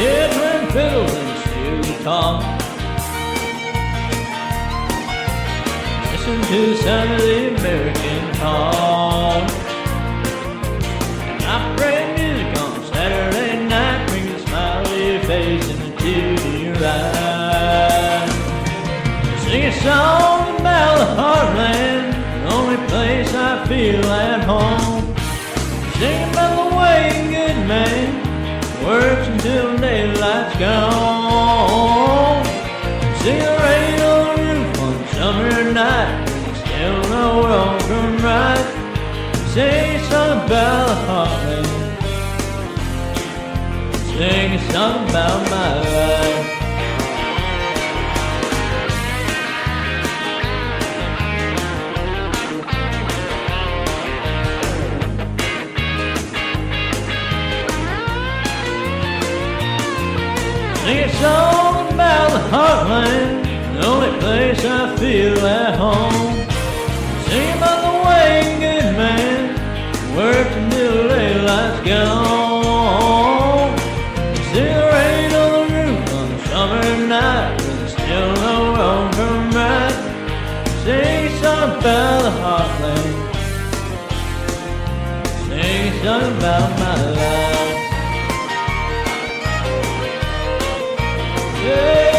Different fiddles and steel guitar. Listen to some of the American talk. Opera music on Saturday night brings a smile to your face and a tear to your eyes. Sing a song about the heartland, the only place I feel at home. Sing about the way a good man works until daylight's gone. See the rain on the roof on summer night, still no world from right. Sing a song about the heartland, sing a song about my life. Sing a song about the heartland, the only place I feel at home. Sing about the way good man worked until daylight's gone. See the rain on the roof on a summer night, but there's still no room from right. Sing something about the heartland, sing something about my life. Yeah.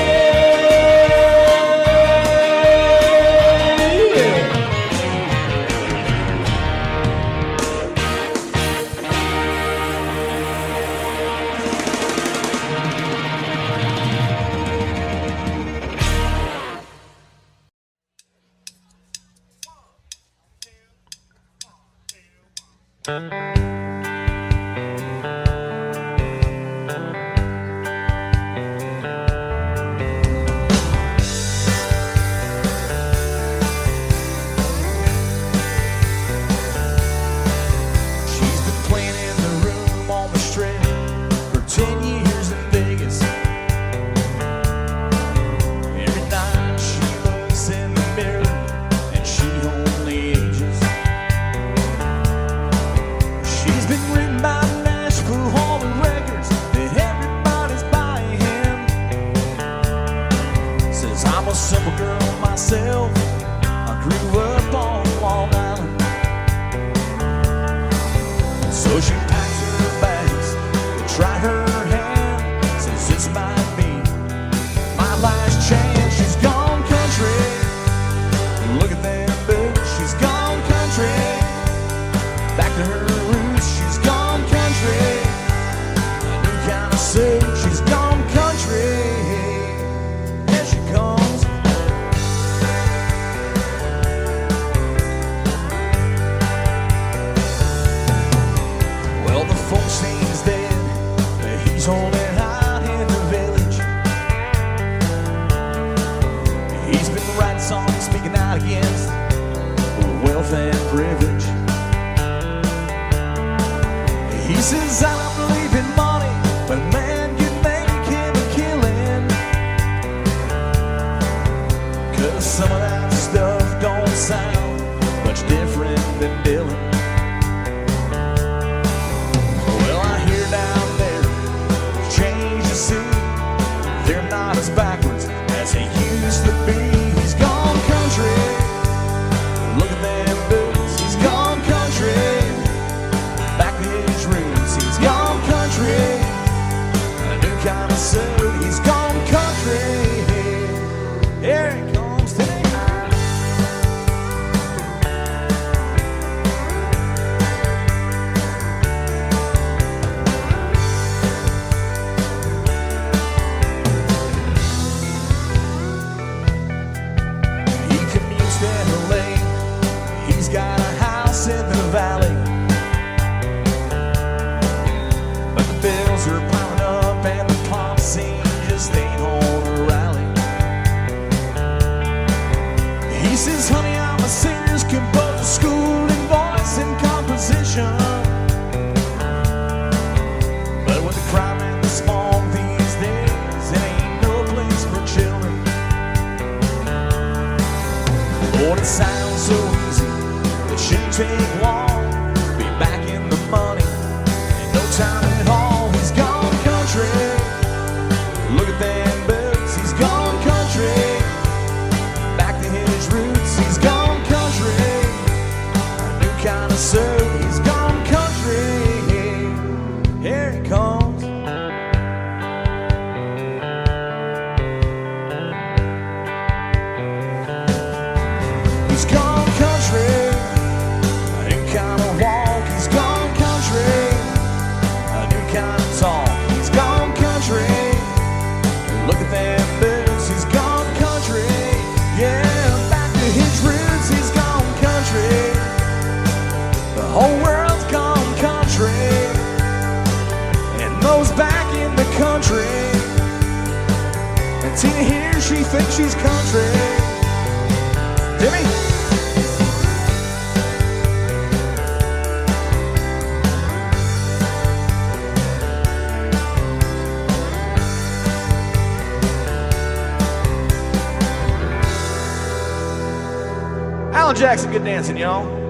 Jackson, good dancing, y'all.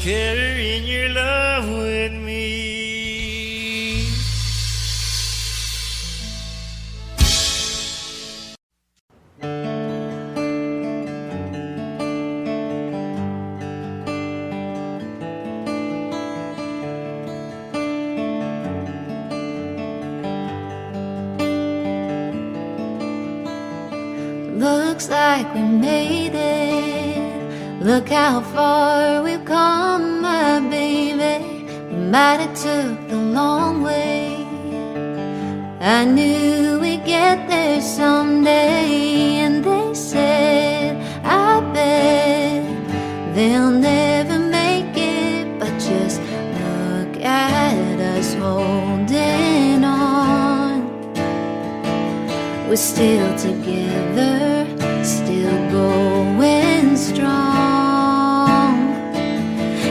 carrying your love with me. Looks like we made it. Look how far we've come, my baby. We might have took the long way. I knew we'd get there someday. And they said, I bet they'll never make it. But just look at us holding on. We're still together, still going strong.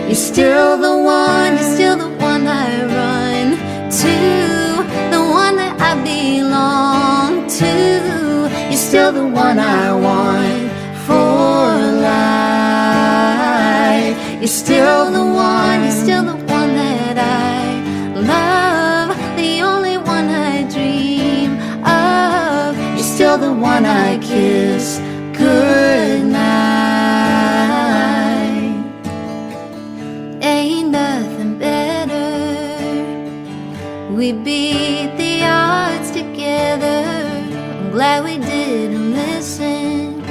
You're still the one, you're still the one I run to, the one that I belong to. one I want for life. You're still the one, you're still the one that I love, the only one I dream of. You're still the one I kiss goodnight. Ain't nothing better. We beat the odds together. I'm glad we didn't listen.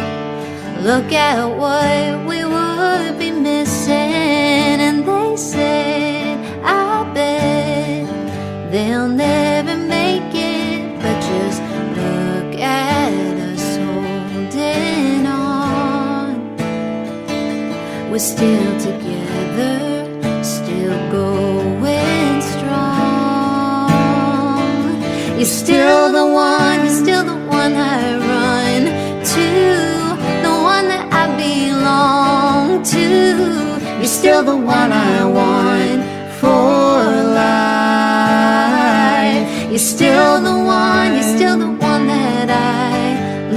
Look at what we would be missing. And they said, I bet they'll never make it. But just look at us holding on. We're still together, still going strong. You're still the one, you're still the one I run to, the one that I belong to. You're still the one I want for life. You're still the one, you're still the one that I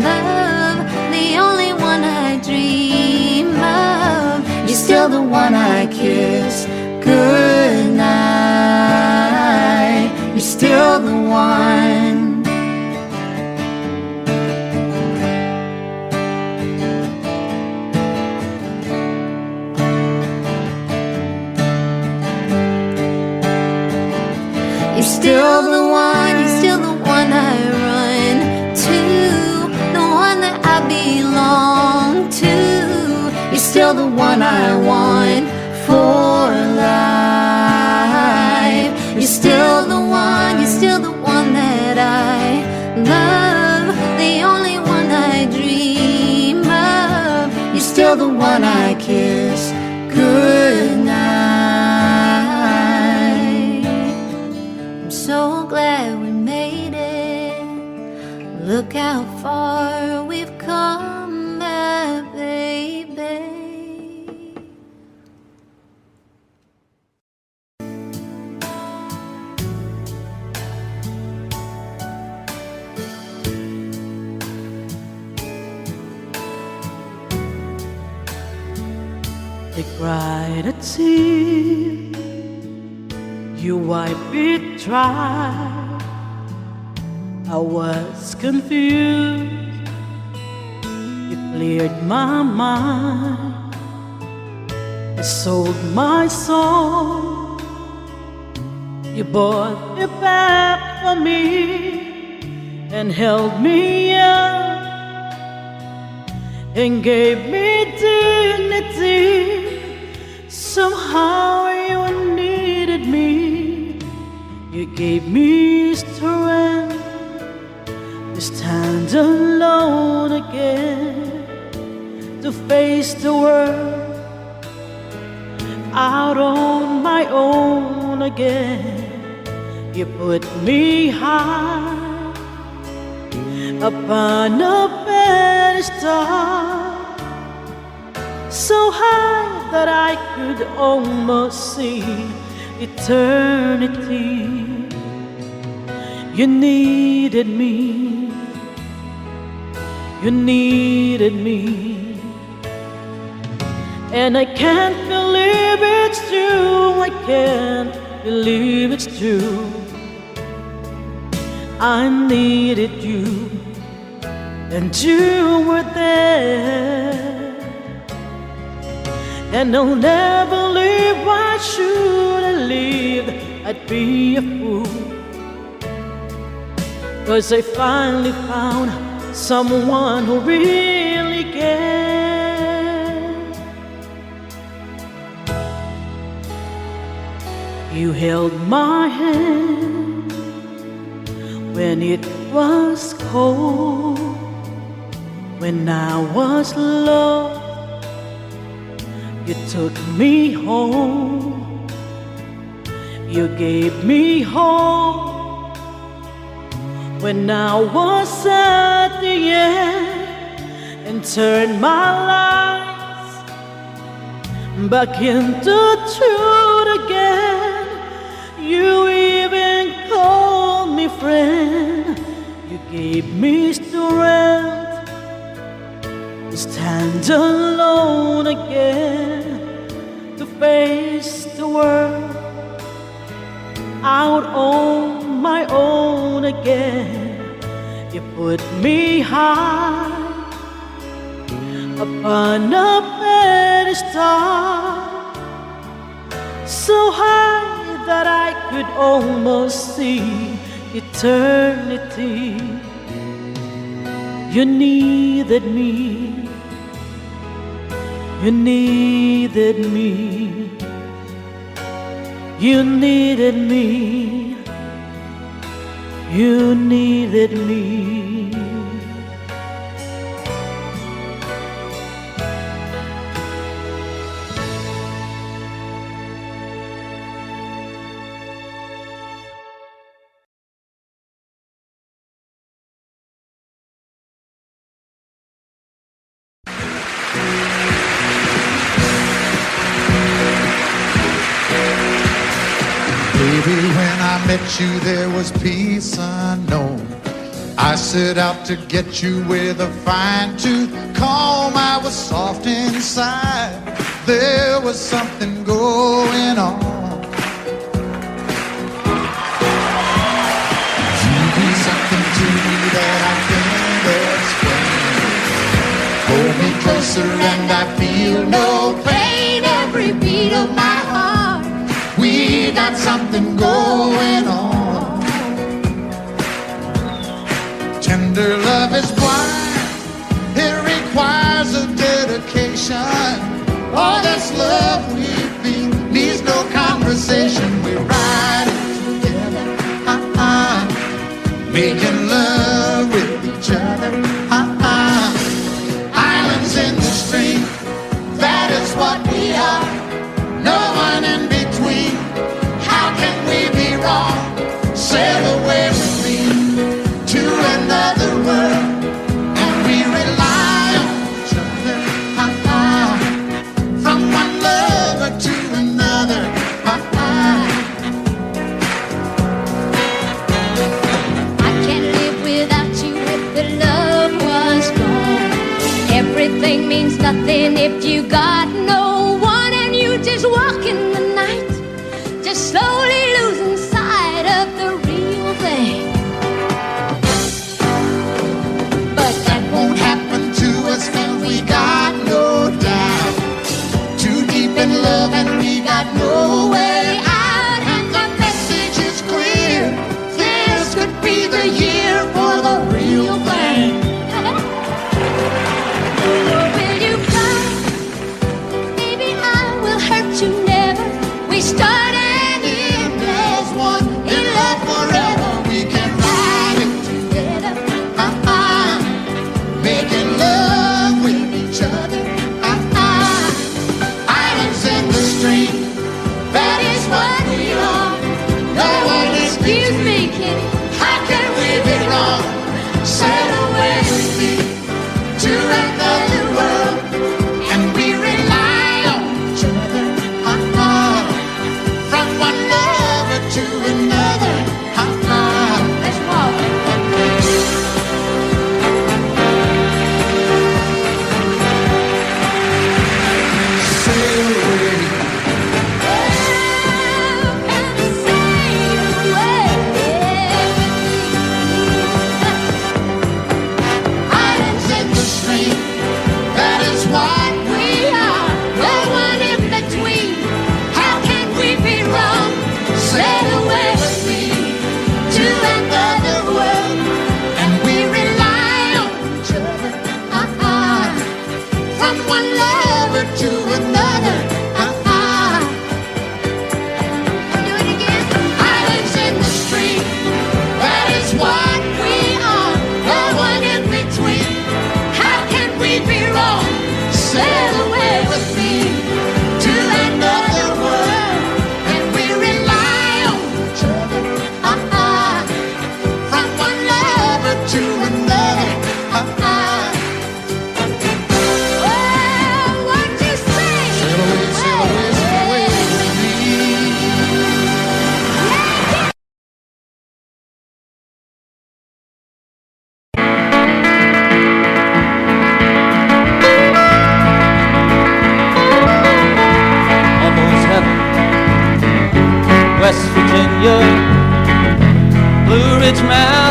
love, the only one I dream of. You're still the one I kiss goodnight. You're still the one. You're still the one, you're still the one I run to, the one that I belong to. You're still the one I want for life. You're still the one, you're still the one that I love, the only one I dream of. You're still the one I kiss goodnight. I'm so glad we made it. Look how far we've come, baby. They cried a tear, you wiped it dry. I was confused, you cleared my mind. You sold my soul, you bought it back for me and held me up and gave me dignity. Somehow you needed me. You gave me strength to stand alone again, to face the world out on my own again. You put me high upon a pedestal, so high that I could almost see eternity. You needed me, you needed me, and I can't believe it's true. I can't believe it's true. I needed you, and you were there. And I'll never leave. Why should I leave? I'd be a fool. 'Cause I finally found someone who really cares. You held my hand when it was cold, when I was lost. You took me home, you gave me hope when I was at the end, and turned my life back into truth again. You even called me friend, you gave me strength stand alone again to face the world out on my own again. You put me high upon a pedestal, so high that I could almost see eternity. You needed me, you needed me, you needed me, you needed me. Baby, when I met you, there was peace unknown. I set out to get you with a fine-tooth comb. I was soft inside. There was something going on. You do something to me that I can't explain. Hold me closer and I feel no pain. Every beat of my heart, we got something going on. Tender love is blind. It requires a dedication. All this love we feel needs no conversation. We're riding together, making love with each other, Islands in the stream, that is what we are. No one in between. How can we be wrong? Sail away with me to another world, and we rely on each other, from one lover to another, I can't live without you if the love was gone. Everything means nothing if you got no one, and you just walk in the night, just slowly losing sight of the real thing. but that won't happen to us, and we got no doubt. Too deep in love, and we got no way out. And the message is clear: this could be the year for the real thing. Will you cry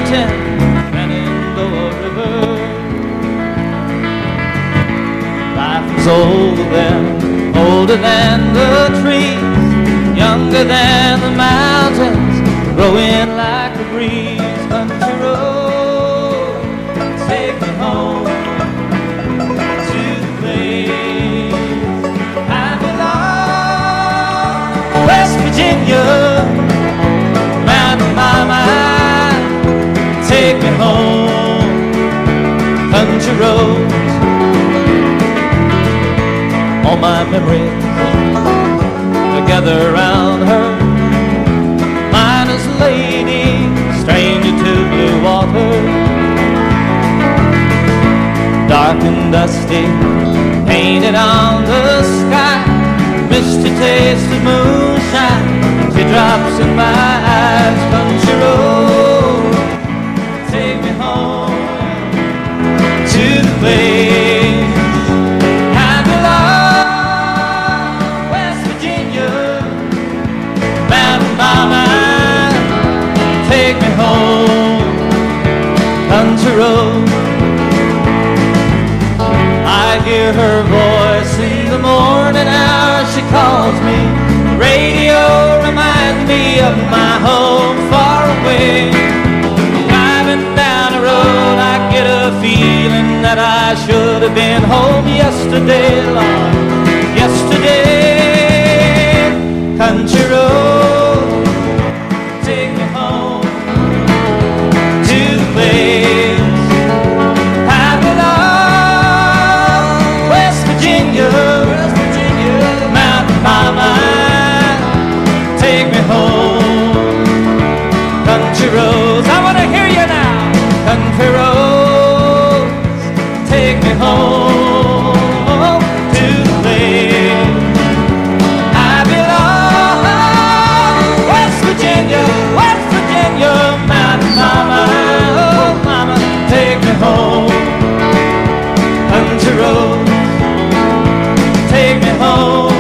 mountain, Shenandoah River. Life was older than the trees, younger than the mountains, growing like a breeze. Country road, take me home to the place I belong. West Virginia, Mountain Mama, take me home. Country roads, all my memories together around her. Miner's lady, stranger to blue water. Dark and dusty, painted on the sky. Misty taste of moonshine, teardrops in my eyes. Country road, take me home to the place I belong. West Virginia, Mountain Mama, take me home. Country road, I hear her voice in the morning hour. She calls me. Radio reminds me of my home far away. Driving down the road, I get a feeling that I should have been home yesterday, Lord, yesterday. Country road, take me home to the place I belong. West Virginia, Mountain Mama, take me home. Country roads, I want to hear you now. Country roads, take me home to the place I belong. West Virginia, Mountain Mama, oh Mama, take me home. Country roads, take me home.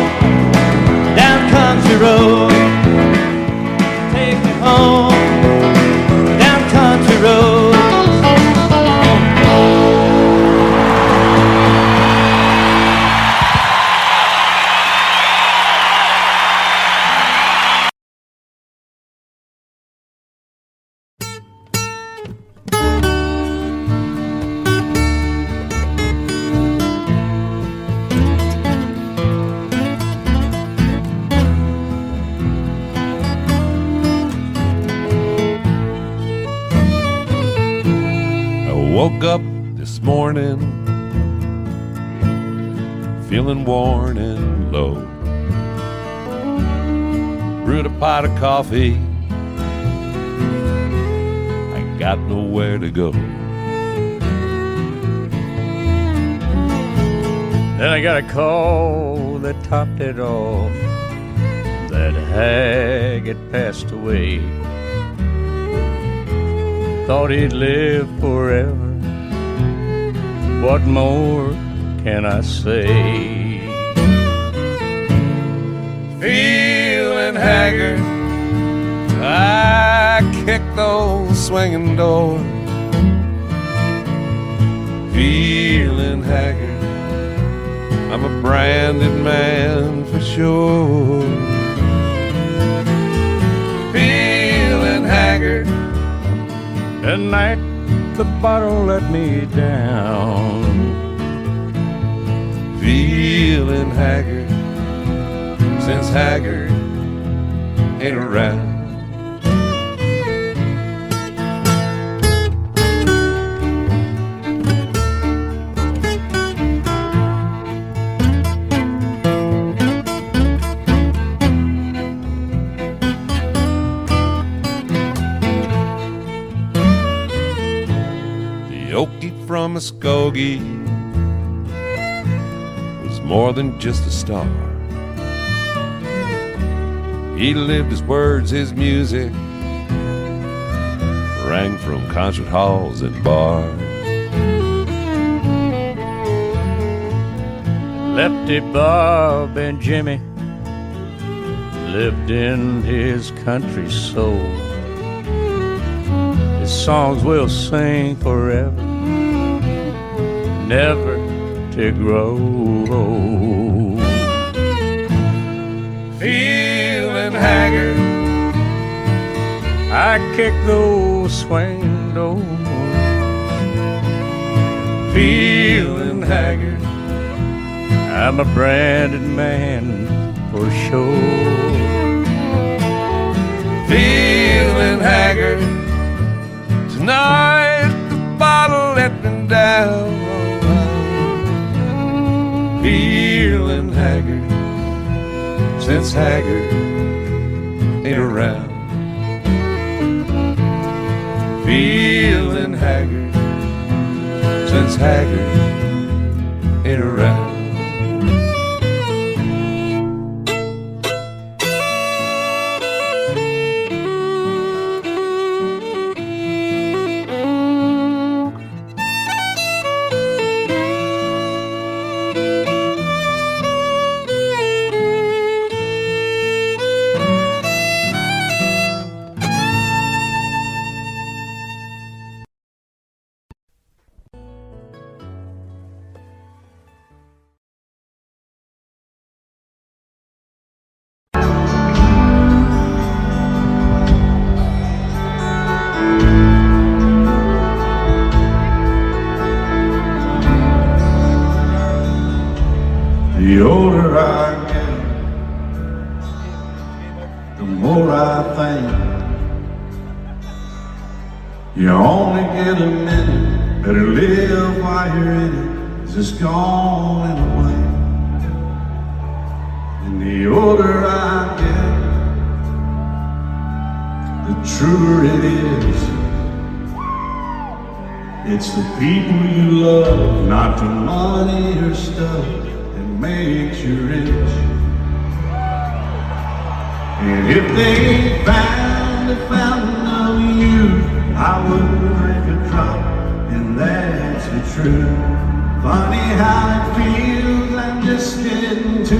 Down country road, take me home. Down country road. Woke up this morning feeling worn and low. Brewed a pot of coffee, I got nowhere to go. Then I got a call that topped it off. That hag had passed away. Thought he'd live forever. What more can I say? Feeling haggard, I kicked those swinging doors. Feeling haggard, I'm a branded man for sure. Feeling haggard, At night the bottle let me down. feeling haggard, since haggard ain't around. Okie from Muskogee was more than just a star. He lived his words, his music rang from concert halls and bars. Lefty Bob and Jimmy lived in his country soul. His songs will sing forever, never to grow old. Feeling haggard, I kick those swing doors. Feeling haggard, I'm a branded man for sure. Feeling haggard, tonight the bottle let me down. Feeling haggard, since Haggard ain't around. Feeling haggard, since Haggard ain't around. The older I get, the more I think you only get a minute, better live while you're in it, 'cause it's gone in a blink. And the older I get, the truer it is. It's the people you love, not the money or stuff, makes you rich. And if they found the fountain of youth, I wouldn't drink a drop, and that's the truth. Funny how it feels, I'm just getting to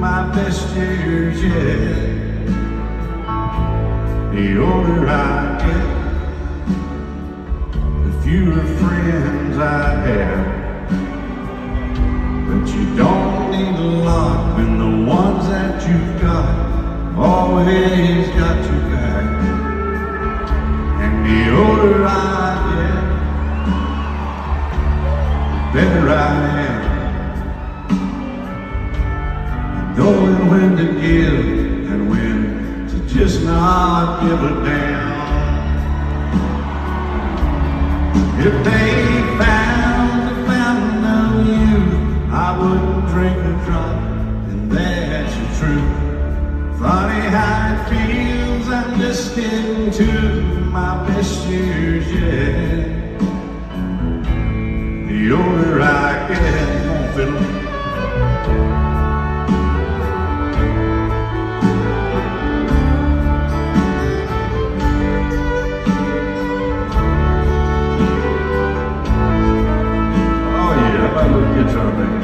my best years yet. The older I get, the fewer friends I have. But you don't need a lot when the ones that you've got always got you back. And the older I get, the better I am, knowing when to give and when to just not give a damn. If they found the fountain of youth, I wouldn't drink a drop, and that's the truth. Funny how it feels, I'm just getting to my best years yet. The older I get, come on, fiddle. Oh yeah, how about a little guitar, baby?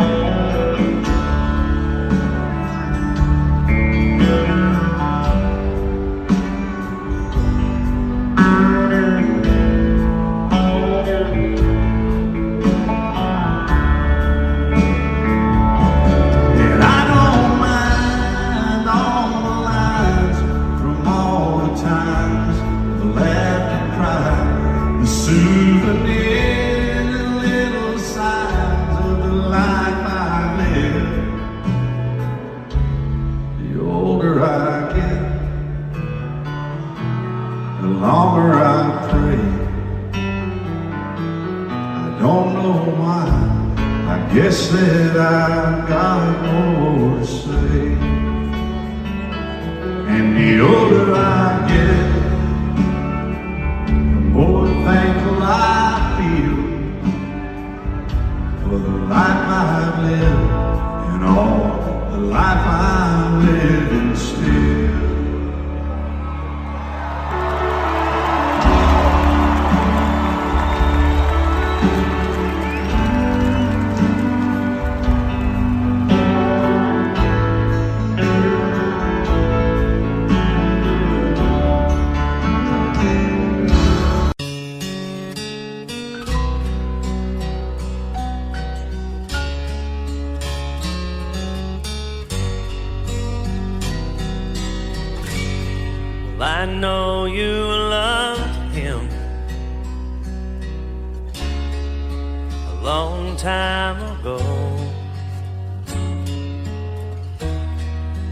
Guess that I've got more to say. And the older I get, the more thankful I feel for the life I've lived and all the life I'm living still. I know you loved him a long time ago.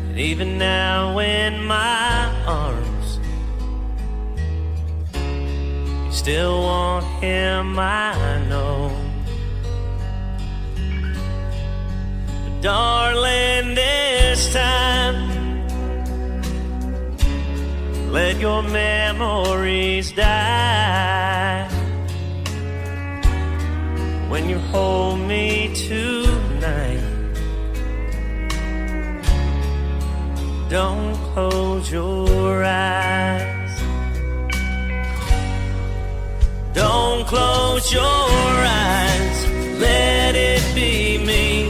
And even now in my arms, you still want him, I know. But darling, this time, let your memories die. When you hold me tonight, don't close your eyes. Don't close your eyes, let it be me.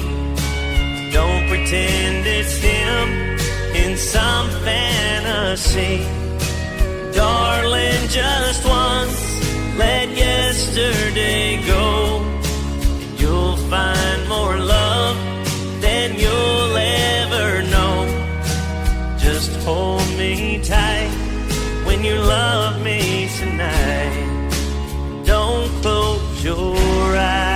Don't pretend it's him in some fantasy. Darling, just once, let yesterday go, and you'll find more love than you'll ever know. Just hold me tight when you love me tonight. Don't close your eyes.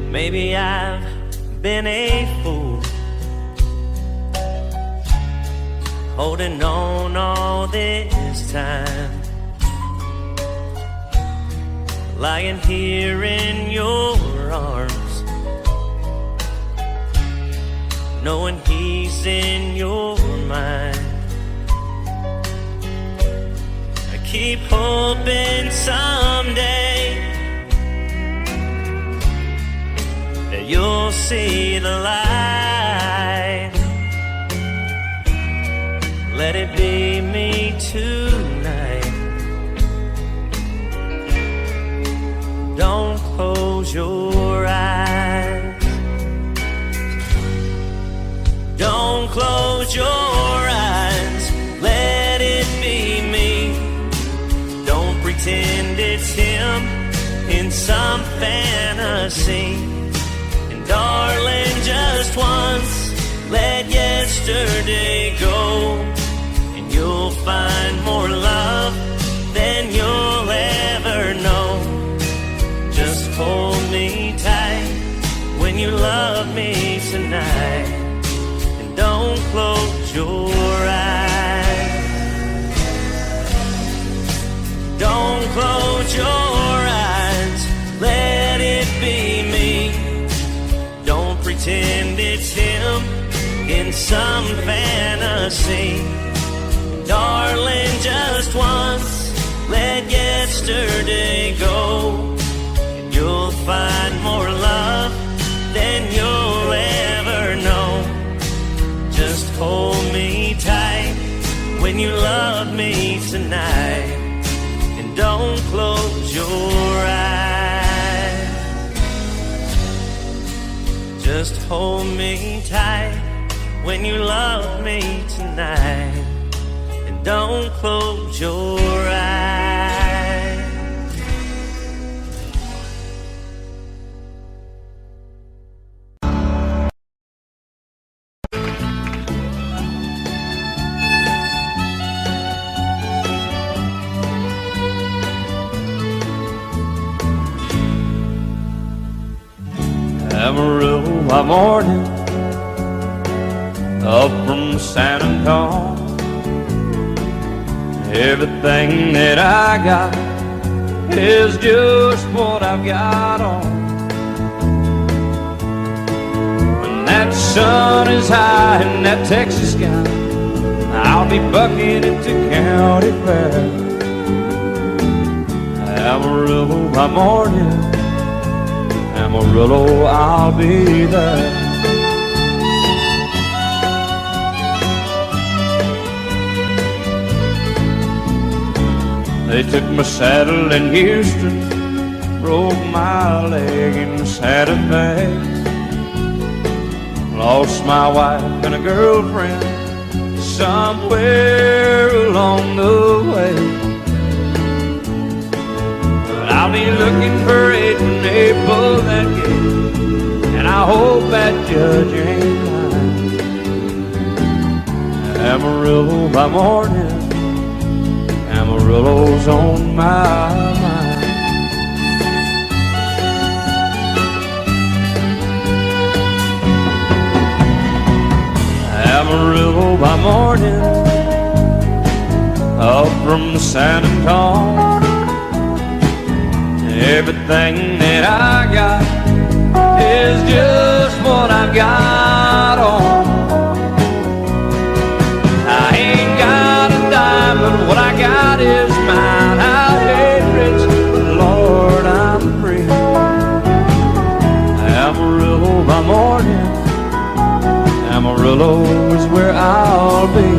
Maybe I've been a fool, holding on all this time, lying here in your arms, knowing he's in your mind. I keep hoping someday that you'll see the light. Let it be me tonight. Don't close your eyes. Don't close your eyes, let it be me. Don't pretend it's him in some fantasy. And darling, just once, let yesterday go, and you'll find more love than you'll ever know. Just hold me tight when you love me tonight, and don't close your eyes. Don't close your eyes, let it be me. Don't pretend it's him in some fantasy. Darling, just once, let yesterday go, and you'll find more love than you'll ever know. Just hold me tight when you love me tonight, and don't close your eyes. Just hold me tight when you love me tonight, and don't close your eyes. Amarillo by morning, up from San Antonio. Everything that I got is just what I've got on. When that sun is high in that Texas sky, I'll be bucking into county fair. Amarillo by morning, Amarillo, I'll be there. They took my saddle in Houston, broke my leg in Santa Fe. Lost my wife and a girlfriend somewhere along the way. But I'll be looking for it when they pull that gate, and I hope that judge ain't lying. Amarillo by morning, Amarillo's on my mind. Amarillo by morning, up from the San Antonio. Everything that I got is just what I got on. I ain't got a dime, but what I got is mine. I ain't rich, but Lord, I'm free. Amarillo by morning, Amarillo is where I'll be.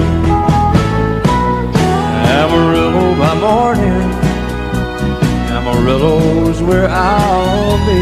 Amarillo by morning, Amarillo is where I'll be.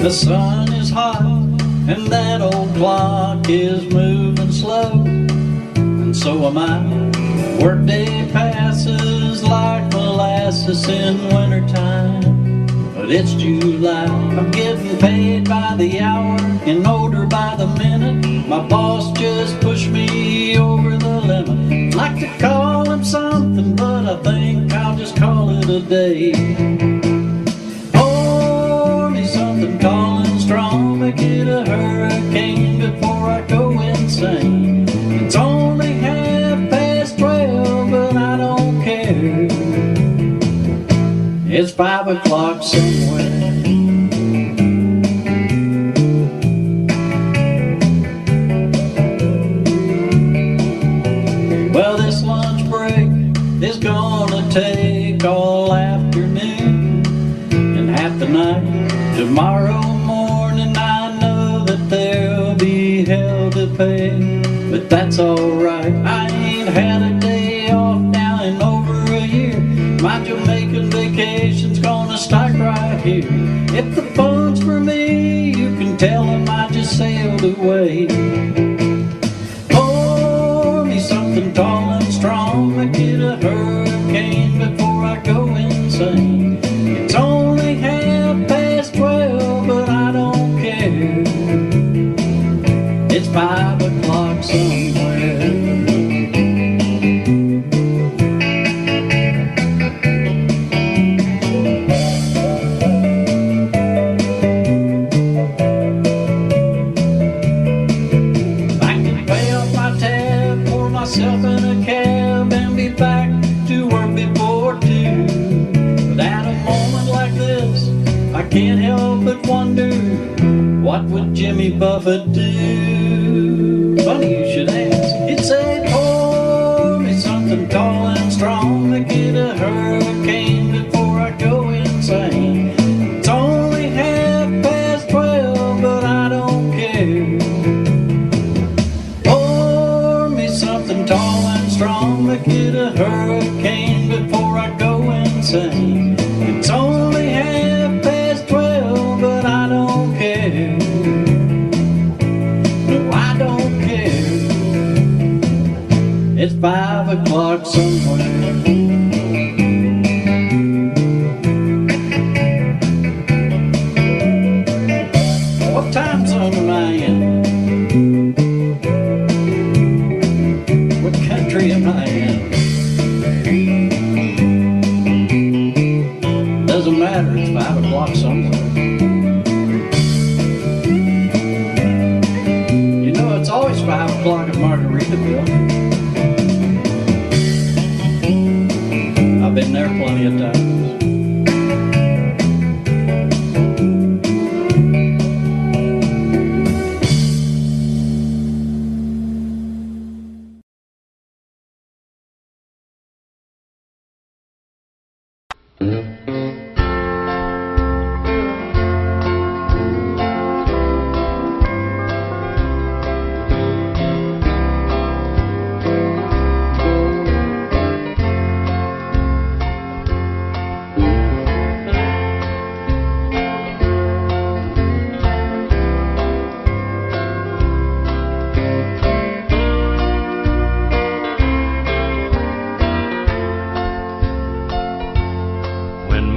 The sun is hot and that old clock is moving slow, and so am I. Workday passes like molasses in wintertime, but it's July. I'm getting paid by the hour and older by the minute. My boss just pushed me over the limit. I'd like to call him something, but I think I'll just call it a day. Calling strong, make it a hurricane before I go insane. It's only 12:30, but I don't care. It's 5 o'clock somewhere. Well, this lunch break is gonna take all afternoon and half the night. Tomorrow morning I know that there'll be hell to pay, but that's alright. I ain't had a day off now in over a year. My Jamaican vacation's gonna start right here. If the fun's for me, you can tell them I just sailed away. Pour me something tall and strong, make it a hurricane before I go insane. It's only 12:30, but I don't care. It's 5 o'clock somewhere. I can pay off my tab, pour myself in a cab, and be back to work before 2. But at a moment like this, I can't help but wonder, what would Jimmy Buffett do? Funny you should ask. He'd say, pour me something tall and strong, make it a hurricane before I go insane. It's only 12:30, but I don't care. Pour me something tall and strong, make it a hurricane before I go insane. It's only 12:30, but I don't care. No, I don't care. It's 5 o'clock somewhere. What time zone am I in? What country am I in? Doesn't matter, it's 5 o'clock somewhere.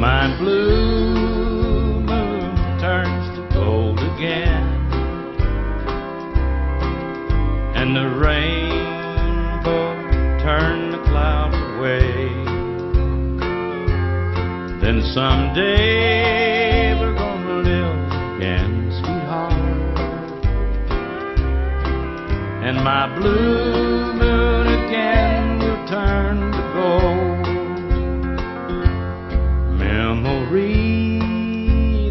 my blue moon turns to gold again, and the rainbow turns the clouds away, then someday we're gonna live again, sweetheart, and my blue moon again will turn to gold. Memory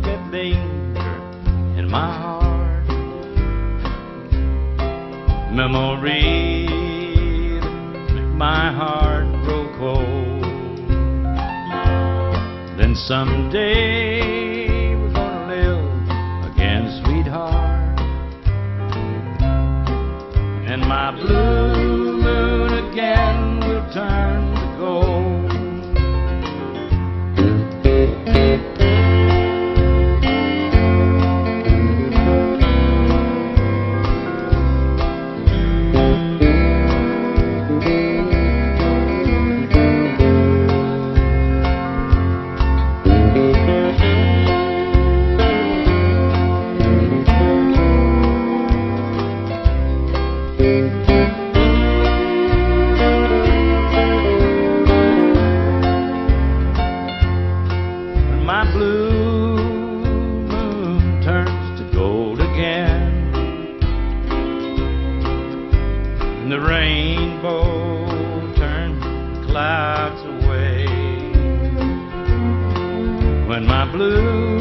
that linger in my heart, memory that make my heart grow cold. Then someday we're gonna live again, sweetheart, and my blue moon again will turn to gold. My blue moon turns to gold again, and the rainbow turns the clouds away. When my blue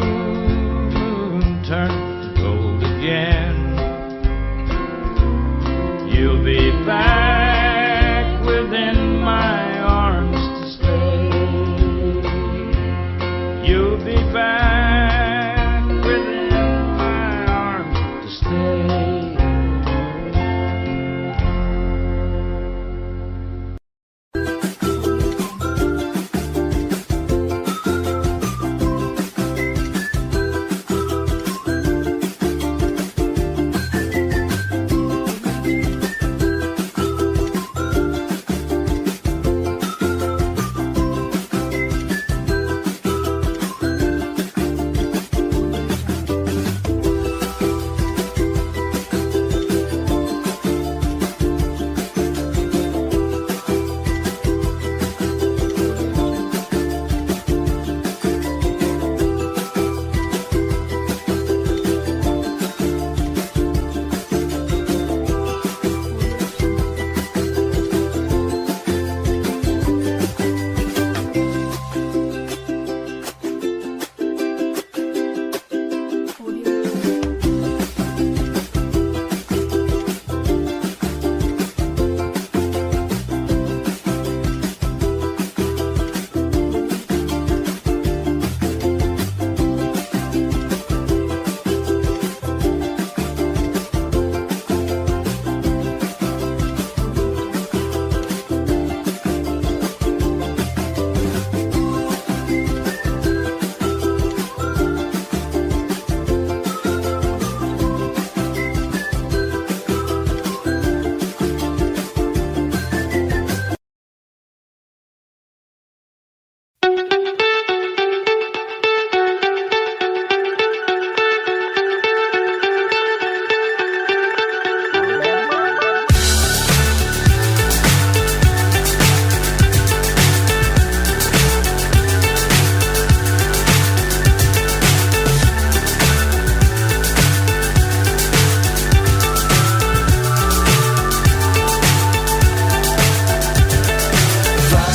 moon turns to gold again, you'll be back within my arms to stay. You'll be back within my arms to stay.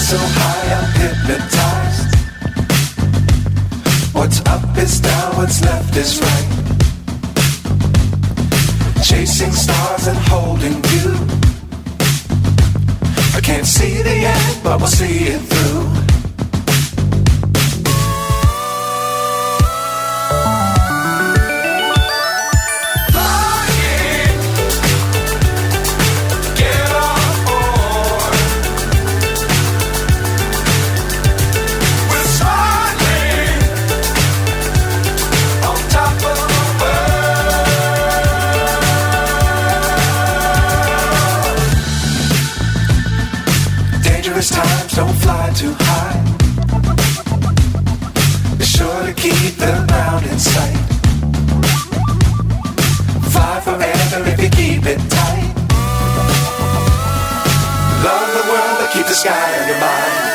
So high I'm hypnotized. What's up is down, what's left is right. Chasing stars and holding you. I can't see the end, but we'll see it through. Times don't fly too high. to keep the ground in sight. Fly forever if you keep it tight. Love the world but keep the sky on your mind.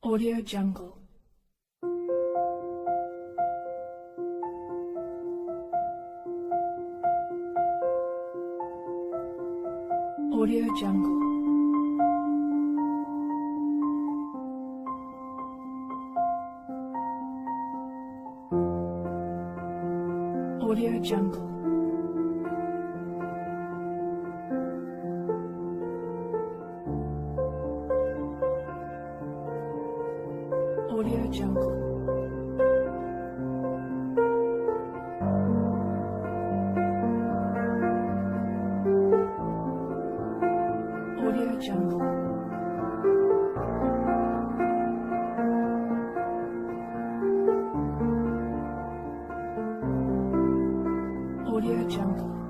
Audio Jungle. Audio Jungle. Audio Jungle. Audio Jungle. Audio Jungle. Audio Jungle.